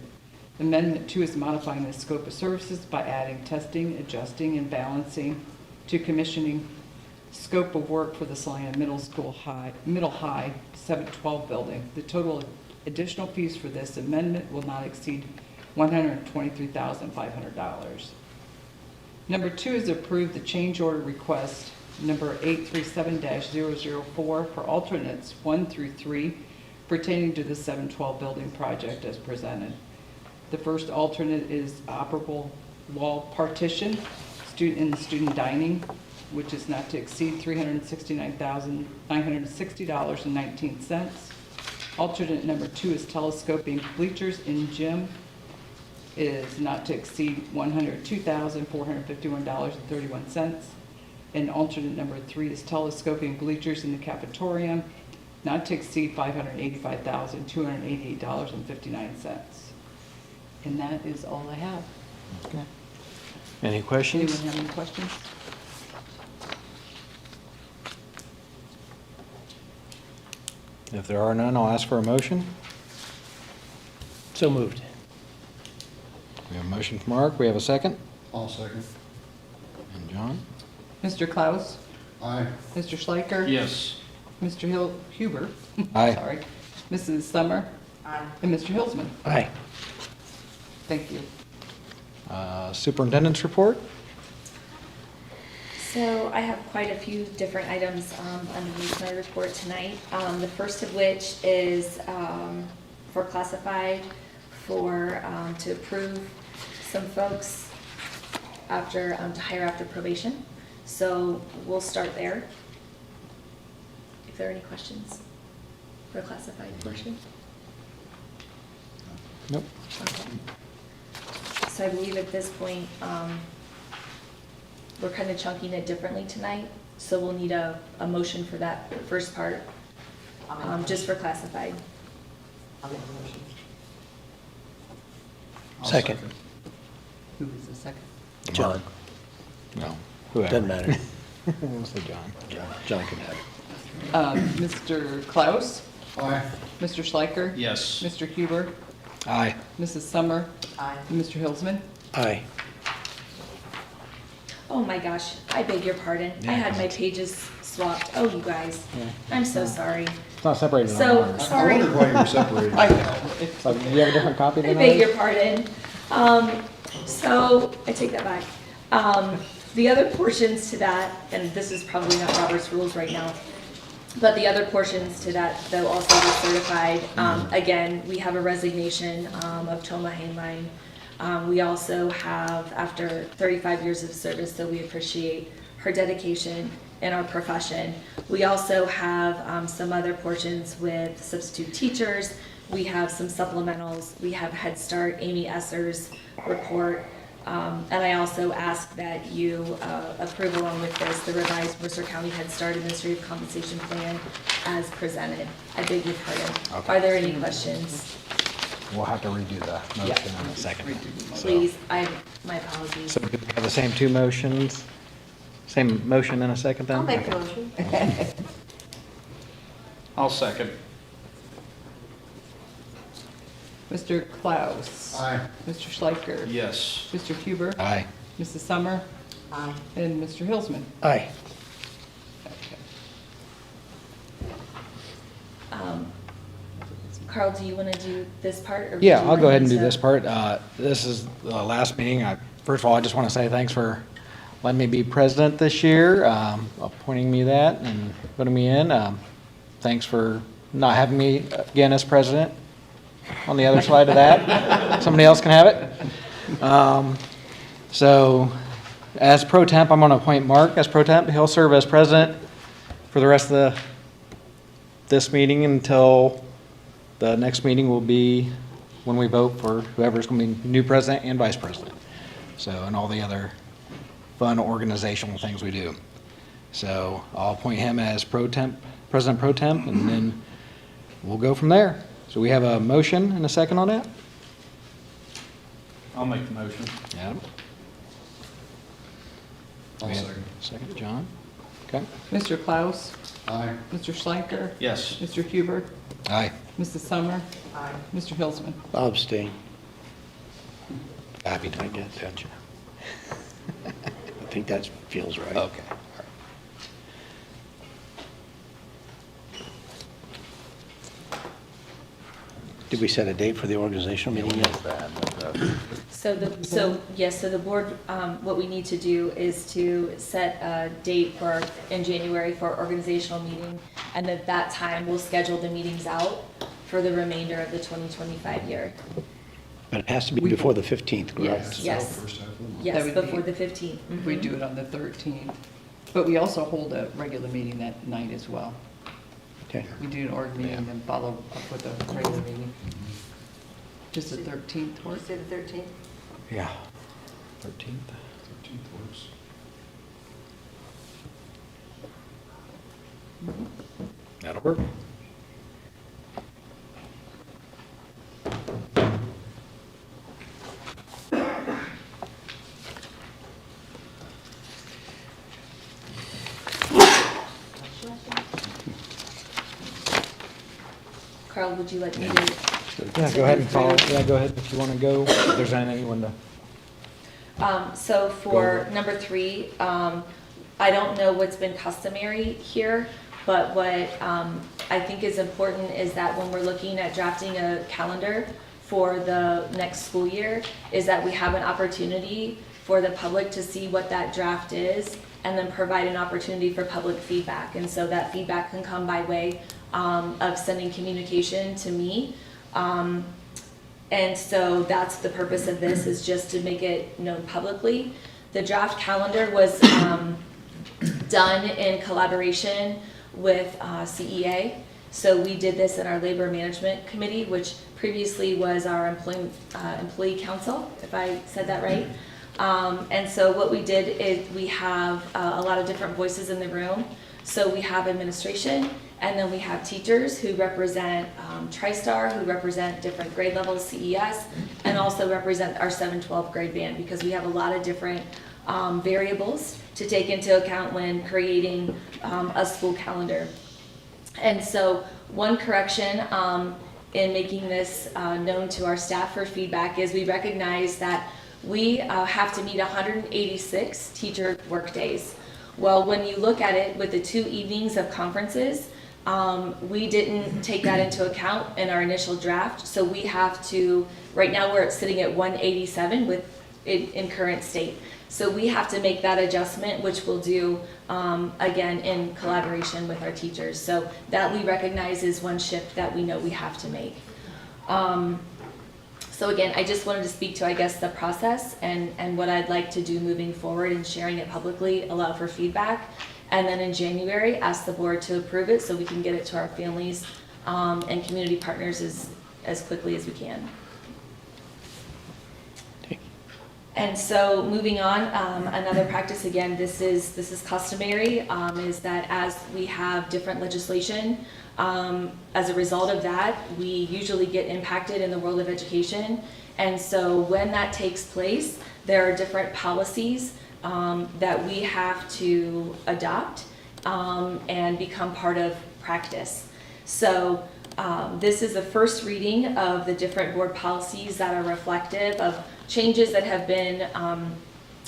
Amendment 2 is modifying the scope of services by adding testing, adjusting, and balancing to commissioning scope of work for the Celina Middle High 712 building. The total additional fees for this amendment will not exceed $123,500. Number 2 is approve the change order request number 837-004 for alternates 1 through 3 pertaining to the 712 building project as presented. The first alternate is operable wall partition in the student dining, which is not to exceed $369,960.19. Alternate number 2 is telescoping bleachers in gym, is not to exceed $102,451.31. And alternate number 3 is telescoping bleachers in the cafetorium, not to exceed $585,288.59. And that is all I have. Okay. Any questions? Anyone have any questions? If there are none, I'll ask for a motion. So moved. We have a motion from Mark. We have a second. I'll second. And John? Mr. Klaus? Aye. Mr. Schleicher? Yes. Mr. Huber? Aye. Sorry. Mrs. Summer? Aye. And Mr. Hilsman? Aye. Thank you. Superintendent's report? So I have quite a few different items underneath my report tonight. The first of which is for classified to approve some folks after to hire after probation. So we'll start there. If there are any questions for classified portion. Nope. Okay. So I believe at this point, we're kind of chunking it differently tonight, so we'll need a motion for that first part, just for classified. I'll make the motion. Second. Who was the second? John. No. Whoever. Doesn't matter. We'll say John. John can have it. Mr. Klaus? Aye. Mr. Schleicher? Yes. Mr. Huber? Aye. Mrs. Summer? Aye. And Mr. Hilsman? Aye. Oh my gosh, I beg your pardon. I had my pages swapped. Oh, you guys, I'm so sorry. It's not separated on So, ours. I sorry. wondered why you were separated. I know. So, do you have a different copy I than beg ours? your pardon. So, I take that back. The other portions to that, and this is probably not Robert's rules right now, but the other portions to that, they'll also be certified. Again, we have a resignation of Toma Hainline. We also have, after 35 years of service, so we appreciate her dedication in our profession. We also have some other portions with substitute teachers. We have some supplementals. We have Head Start, Amy Esser's report. And I also ask that you approve along with this, the revised Mercer County Head Start Administrative Compensation Plan as presented. I beg your pardon. Okay. Are there any questions? We'll have to redo the motion in a second. So- Please, my apologies. So do we have the same two motions? Same motion in a second then? I'll make the Okay. motion. I'll second. Mr. Klaus? Aye. Mr. Schleicher? Yes. Mr. Huber? Aye. Mrs. Summer? Aye. And Mr. Hilsman? Aye. Okay. Carl, do you want to do this part? Or would Yeah, you I'll go want ahead and me do to- this part. This is the last meeting. First of all, I just want to say thanks for letting me be president this year, appointing me that and putting me in. Thanks for not having me again as president on the other side of that. Somebody else can have it. So as pro temp, I'm going to appoint Mark as pro temp. He'll serve as president for the rest of this meeting until the next meeting will be when we vote for whoever's going to be new president and vice president. So, and all the other fun organizational things we do. So I'll appoint him as president pro temp, and then we'll go from there. So we have a motion and a second on that? I'll make the motion. Adam? I'll We have second. Second, John? Okay. Mr. Klaus? Aye. Mr. Schleicher? Yes. Mr. Huber? Aye. Mrs. Summer? Aye. Mr. Hilsman? I'll abstain. Happy to make it, don't you? I think that feels right. Okay. Did we set a date for the organizational meeting yet? So the board, what we need to do is to set a date in January for our organizational meeting, and at that time, we'll schedule the meetings out for the remainder of the 2025 year. But it has to be before the 15th, correct? Yes. First half of the month. Yes, That would be- before the 15th. If we do it on the 13th. But we also hold a regular meeting that night as well. Okay. We do an org meeting and then follow up with a regular meeting. Does the 13th work? Say the 13th? Yeah. 13th. 13th works. That'll work. Carl, would you like me to? Yeah, go ahead and follow. Yeah, go ahead if you want to go. If there's anything you want to. So for number 3, I don't know what's been customary here, but what I think is important is that when we're looking at drafting a calendar for the next school year, is that we have an opportunity for the public to see what that draft is and then provide an opportunity for public feedback. And so that feedback can come by way of sending communication to me. And so that's the purpose of this, is just to make it known publicly. The draft calendar was done in collaboration with CEA. So we did this in our Labor Management Committee, which previously was our Employee Council, if I said that right. And so what we did is we have a lot of different voices in the room. So we have administration, and then we have teachers who represent TriStar, who represent different grade levels, CES, and also represent our 7-12 grade band, because we have a lot of different variables to take into account when creating a school calendar. And so one correction in making this known to our staff for feedback is we recognize that we have to meet 186 teacher work days. Well, when you look at it with the 2 evenings of conferences, we didn't take that into account in our initial draft. So we have to, right now we're sitting at 187 in current state. So we have to make that adjustment, which we'll do again in collaboration with our teachers. So that we recognize is one shift that we know we have to make. So again, I just wanted to speak to, I guess, the process and what I'd like to do moving forward and sharing it publicly, allow for feedback. And then in January, ask the board to approve it so we can get it to our families and community partners as quickly as we can. And so moving on, another practice, again, this is customary, is that as we have different legislation, as a result of that, we usually get impacted in the world of education. And so when that takes place, there are different policies that we have to adopt and become part of practice. So this is the first reading of the different board policies that are reflective of changes that have been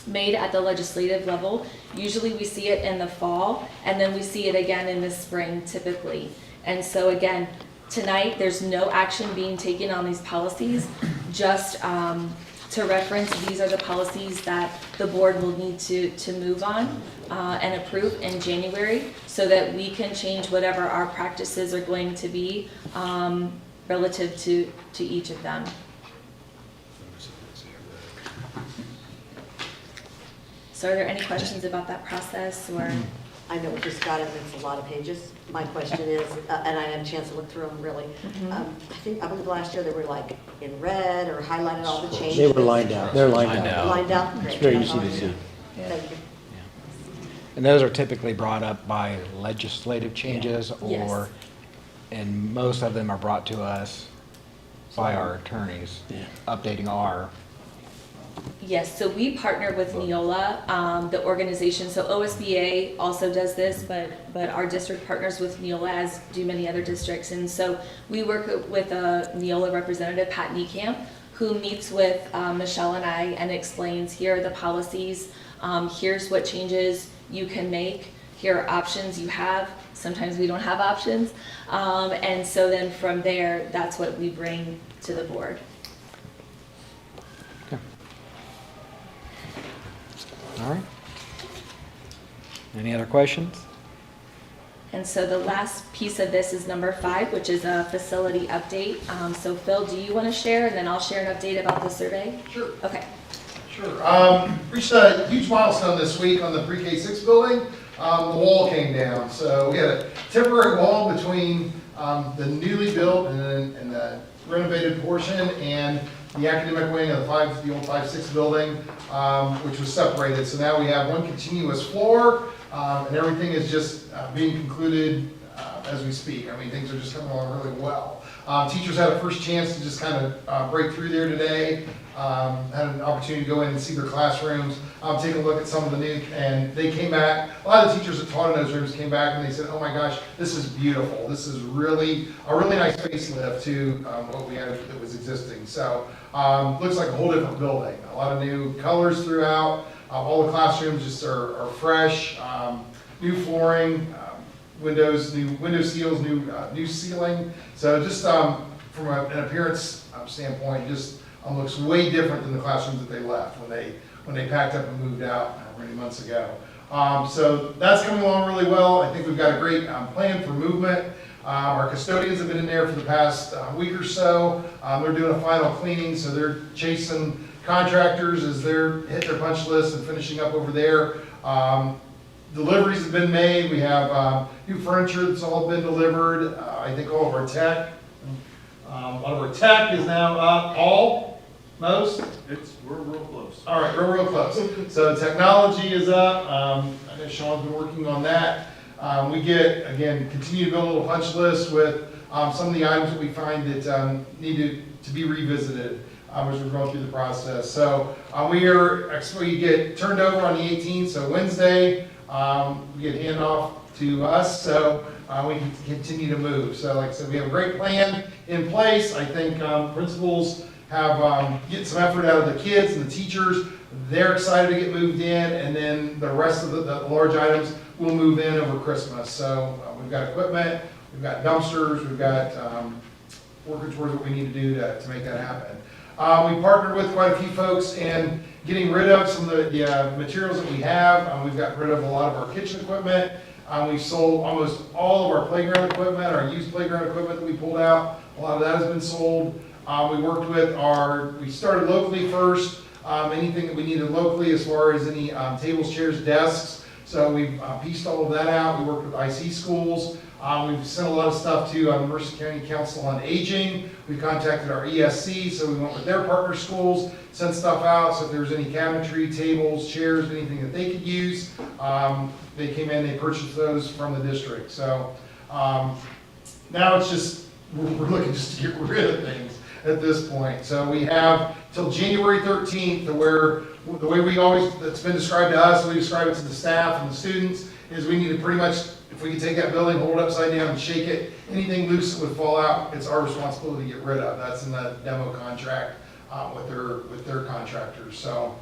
made at the legislative level. Usually we see it in the fall, and then we see it again in the spring typically. And so again, tonight there's no action being taken on these policies, just to reference, these are the policies that the board will need to move on and approve in January so that we can change whatever our practices are going to be relative to each of them. So are there any questions about that process or? I know we just got it, and it's a lot of pages. My question is, and I had a chance to look through them really, I believe last year they were like in red or highlighted all the changes. They were lined out. They're lined out. Lined out? It's Great. very easy to see. Thank you. And those are typically brought up by legislative changes Yes. or, and most of them are brought to us by our attorneys, updating our. Yes, so we partner with Neola, the organization. So OSBA also does this, but our district partners with Neola, as do many other districts. And so we work with a Neola representative, Pat Niekamp, who meets with Michelle and I and explains, here are the policies, here's what changes you can make, here are options you have. Sometimes we don't have options. And so then from there, that's what we bring to the board. All right. Any other questions? And so the last piece of this is number 5, which is a facility update. So Phil, do you want to share, and then I'll share an update about the survey? Sure. Okay. Sure. Reached a huge milestone this week on the pre-K 6 building. The wall came down, so we had a temporary wall between the newly built and the renovated portion and the academic wing of the old 5-6 building, which was separated. So now we have one continuous floor, and everything is just being concluded as we speak. I mean, things are just coming along really well. Teachers had a first chance to just kind of break through there today. Had an opportunity to go in and see their classrooms, take a look at some of the new, and they came back. A lot of the teachers that taught in those rooms came back and they said, oh my gosh, this is beautiful. This is really a really nice facelift to what we had that was existing. So looks like a whole different building. A lot of new colors throughout. All the classrooms just are fresh. New flooring, windows, new window seals, new ceiling. So just from an appearance standpoint, just looks way different than the classrooms that they left when they packed up and moved out many months ago. So that's coming along really well. I think we've got a great plan for movement. Our custodians have been in there for the past week or so. They're doing a final cleaning, so they're chasing contractors as they're hitting their punch list and finishing up over there. Deliveries have been made. We have new furniture that's all been delivered. I think all of our tech, a lot of our tech is now up. All? Most? We're real close. All right, real close. So technology is up. I know Sean's been working on that. We continue to build a little punch list with some of the items that we find that need to be revisited as we're going through the process. So we get turned over on the 18th, so Wednesday, we get handoff to us, so we can continue to move. So like I said, we have a great plan in place. I think principals have get some effort out of the kids and the teachers. They're excited to get moved in, and then the rest of the large items will move in over Christmas. So we've got equipment, we've got dumpsters, we've got working towards what we need to do to make that happen. We partnered with quite a few folks in getting rid of some of the materials that we have. We've gotten rid of a lot of our kitchen equipment. We've sold almost all of our playground equipment, our used playground equipment that we pulled out. A lot of that has been sold. We started locally first. Anything that we needed locally as far as any tables, chairs, desks. So we've pieced all of that out. We worked with IC schools. We've sent a lot of stuff to Mercer County Council on Aging. We contacted our ESC, so we went with their partner schools, sent stuff out. So if there was any cabinetry, tables, chairs, anything that they could use, they came in, they purchased those from the district. So now it's just, we're looking just to get rid of things at this point. So we have till January 13th, where the way it's been described to us, we describe it to the staff and the students, is we need to pretty much, if we can take that building, hold it upside down and shake it, anything loose that would fall out, it's our responsibility to get rid of. That's in the demo contract with their contractors. So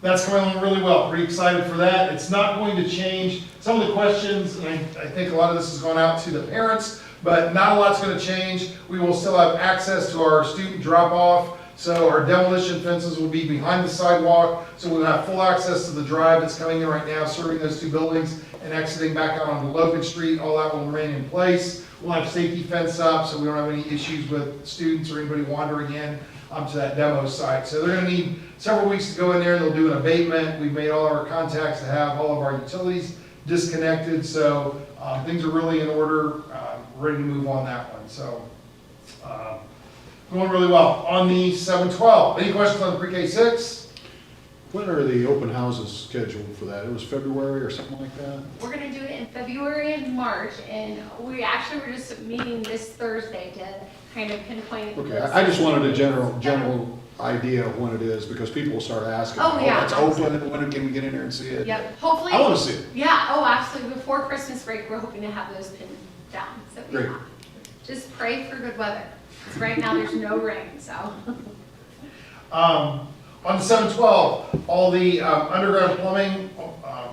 that's coming along really well. Pretty excited for that. It's not going to change some of the questions, and I think a lot of this has gone out to the parents, but not a lot's going to change. We will still have access to our student drop-off. So our demolition fences will be behind the sidewalk, so we'll have full access to the drive that's coming in right now, serving those two buildings and exiting back out onto Logan Street. All that will remain in place. We'll have safety fence up, so we don't have any issues with students or anybody wandering in to that demo site. So they're going to need several weeks to go in there, and they'll do an abatement. We've made all our contacts to have all of our utilities disconnected, so things are really in order, ready to move on that one. So going really well. On the 7-12, any questions on the pre-K 6? When are the open houses scheduled for that? It was February or something like that? We're going to do it in February and March, and we actually were just meeting this Thursday to kind of pinpoint. Okay, I just wanted a general idea of when it is, because people will start asking. Oh, yeah. It's open, and when can we get in there and see it? Yep, hopefully. I want to see it. Yeah, oh, absolutely. Before Christmas break, we're hoping to have those pinned down. So Great. yeah, just pray for good weather. 'Cause right now there's no rain, so. On the 712, all the underground plumbing,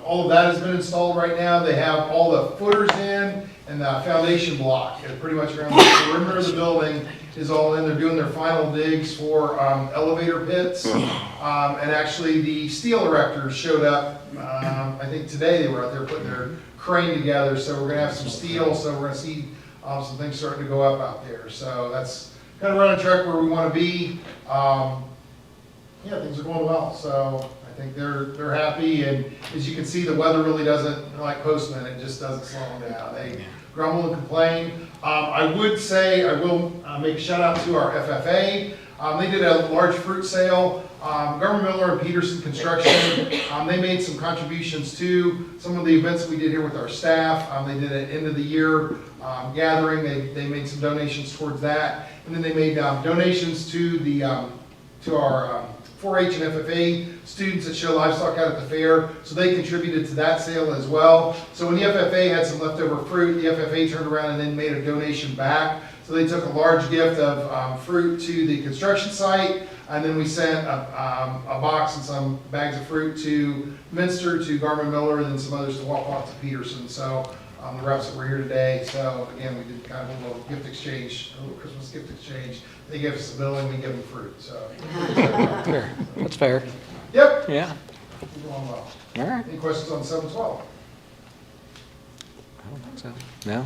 all of that has been installed right now. They have all the footers in and the foundation block. And pretty much around the perimeter of the building is all in. They're doing their final digs for elevator pits. And actually the steel erectors showed up, I think today they were out there putting their crane together. So we're gonna have some steel, so we're gonna see some things starting to go up out there. So that's kind of running track where we want to be. Yeah, things are going well, so I think they're happy, and as you can see, the weather really doesn't, like Postman, it just doesn't slow them down. They grumble and complain. I would say, I will make a shout out to our FFA. They did a large fruit sale. Governor Miller and Peterson Construction, they made some contributions to some of the events that we did here with our staff. They did an end of the year gathering. They made some donations towards that, and then they made donations to the to our 4-H and FFA students that show livestock out at the fair, so they contributed to that sale as well. So when the FFA had some leftover fruit, the FFA turned around and then made a donation back. So they took a large gift of fruit to the construction site, and then we sent a box and some bags of fruit to Minster, to Garmin Miller, and then some others to Walk to Peterson. So the reps that were here today. So again, we did kind of a little gift exchange, a little Christmas gift exchange. They give us the building, we give them fruit. So Fair. That's fair. Yep. Yeah. We're going well. All right. Any questions on 712? I don't think so. No?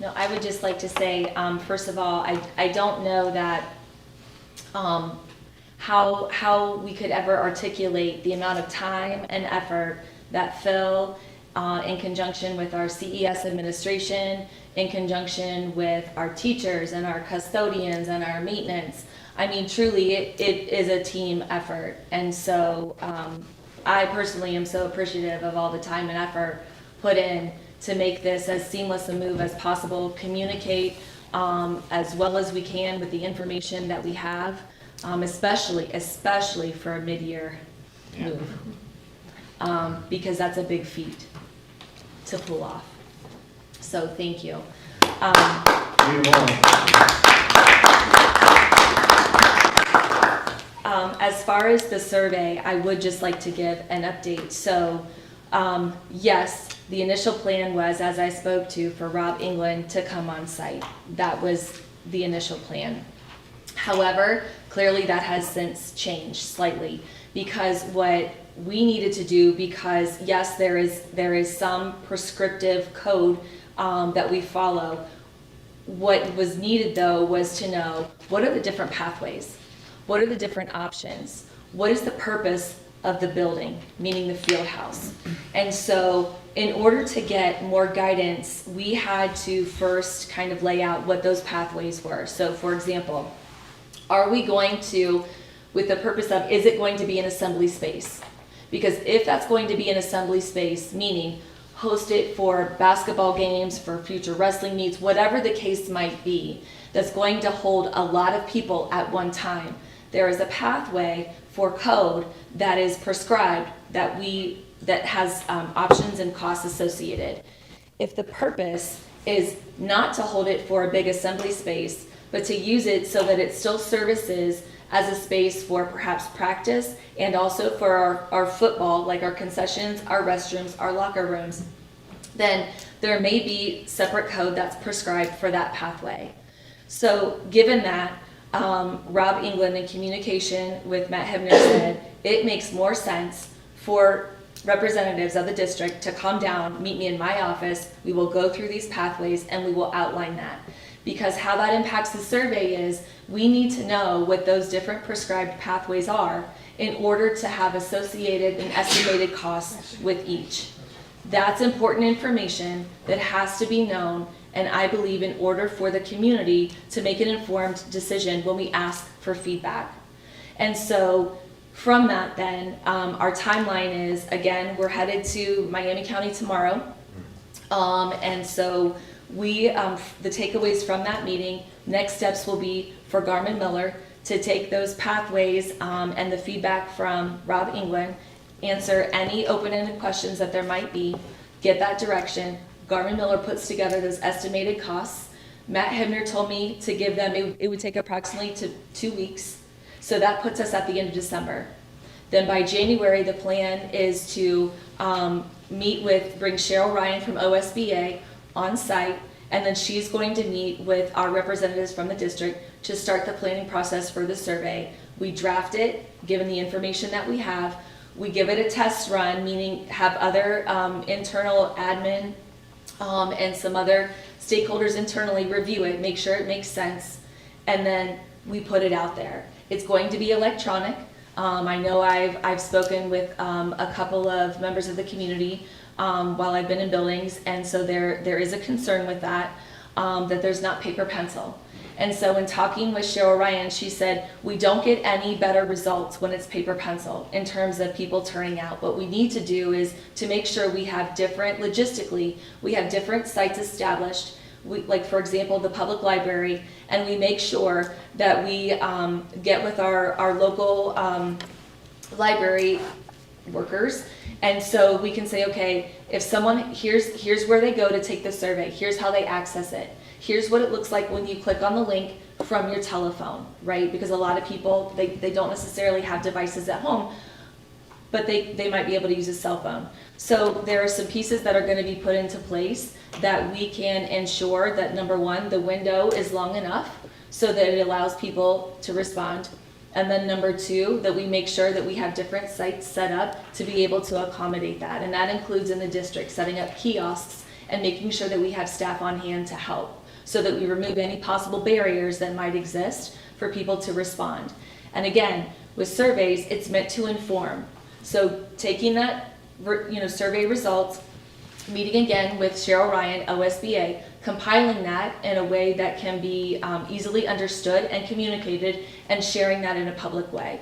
No, I would just like to say, first of all, I don't know that, how we could ever articulate the amount of time and effort that Phil, in conjunction with our CES administration, in conjunction with our teachers and our custodians and our maintenance. I mean, truly, it is a team effort. And so I personally am so appreciative of all the time and effort put in to make this as seamless a move as possible, communicate as well as we can with the information that we have, especially for a mid-year move, because that's a big feat to pull off. So thank you. As far as the survey, I would just like to give an update. So yes, the initial plan was, as I spoke to, for Rob England to come on site. That was the initial plan. However, clearly that has since changed slightly, because what we needed to do, because yes, there is some prescriptive code that we follow. What was needed though was to know, what are the different pathways? What are the different options? What is the purpose of the building, meaning the field house? And so in order to get more guidance, we had to first kind of lay out what those pathways were. So for example, are we going to, with the purpose of, is it going to be an assembly space? Because if that's going to be an assembly space, meaning host it for basketball games, for future wrestling meets, whatever the case might be, that's going to hold a lot of people at one time, there is a pathway for code that is prescribed that has options and costs associated. If the purpose is not to hold it for a big assembly space, but to use it so that it still services as a space for perhaps practice and also for our football, like our concessions, our restrooms, our locker rooms, then there may be separate code that's prescribed for that pathway. So given that, Rob England in communication with Matt Hebner said, it makes more sense for representatives of the district to come down, meet me in my office, we will go through these pathways and we will outline that. Because how that impacts the survey is, we need to know what those different prescribed pathways are in order to have associated and estimated costs with each. That's important information that has to be known, and I believe in order for the community to make an informed decision when we ask for feedback. And so from that then, our timeline is, again, we're headed to Miami County tomorrow. And so we, the takeaways from that meeting, next steps will be for Garmin Miller to take those pathways and the feedback from Rob England, answer any open-ended questions that there might be, get that direction. Garmin Miller puts together those estimated costs. Matt Hebner told me to give them, it would take approximately 2 weeks. So that puts us at the end of December. Then by January, the plan is to bring Cheryl Ryan from OSBA on site, and then she's going to meet with our representatives from the district to start the planning process for the survey. We draft it, given the information that we have. We give it a test run, meaning have other internal admin and some other stakeholders internally review it, make sure it makes sense, and then we put it out there. It's going to be electronic. I know I've spoken with a couple of members of the community while I've been in buildings, and so there is a concern with that, that there's not paper pencil. And so in talking with Cheryl Ryan, she said, we don't get any better results when it's paper pencil in terms of people turning out. What we need to do is to make sure we have logistically, we have different sites established, like for example, the public library, and we make sure that we get with our local library workers. And so we can say, okay, if someone, here's where they go to take the survey, here's how they access it. Here's what it looks like when you click on the link from your telephone, right? Because a lot of people, they don't necessarily have devices at home, but they might be able to use a cell phone. So there are some pieces that are going to be put into place that we can ensure that, number one, the window is long enough so that it allows people to respond. And then number two, that we make sure that we have different sites set up to be able to accommodate that. And that includes in the district setting up kiosks and making sure that we have staff on hand to help, so that we remove any possible barriers that might exist for people to respond. And again, with surveys, it's meant to inform. So taking that, survey results, meeting again with Cheryl Ryan, OSBA, compiling that in a way that can be easily understood and communicated, and sharing that in a public way.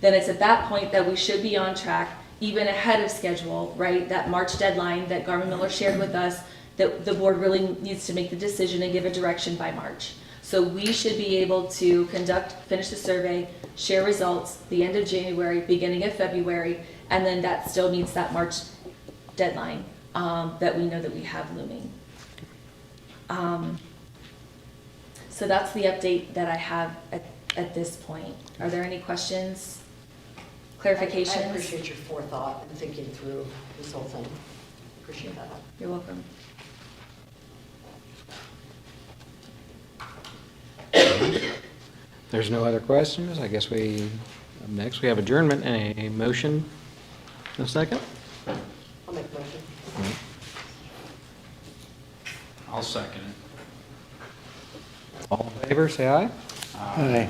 Then it's at that point that we should be on track, even ahead of schedule, right? That March deadline that Garmin Miller shared with us, that the board really needs to make the decision and give a direction by March. So we should be able to finish the survey, share results the end of January, beginning of February, and then that still meets that March deadline that we know that we have looming. So that's the update that I have at this point. Are there any questions, clarifications? I appreciate your forethought and thinking through this whole thing. Appreciate that. You're welcome. There's no other questions. I guess up next we have adjournment and a motion. No second? I'll make a motion. I'll second it. All in favor, say aye. Aye.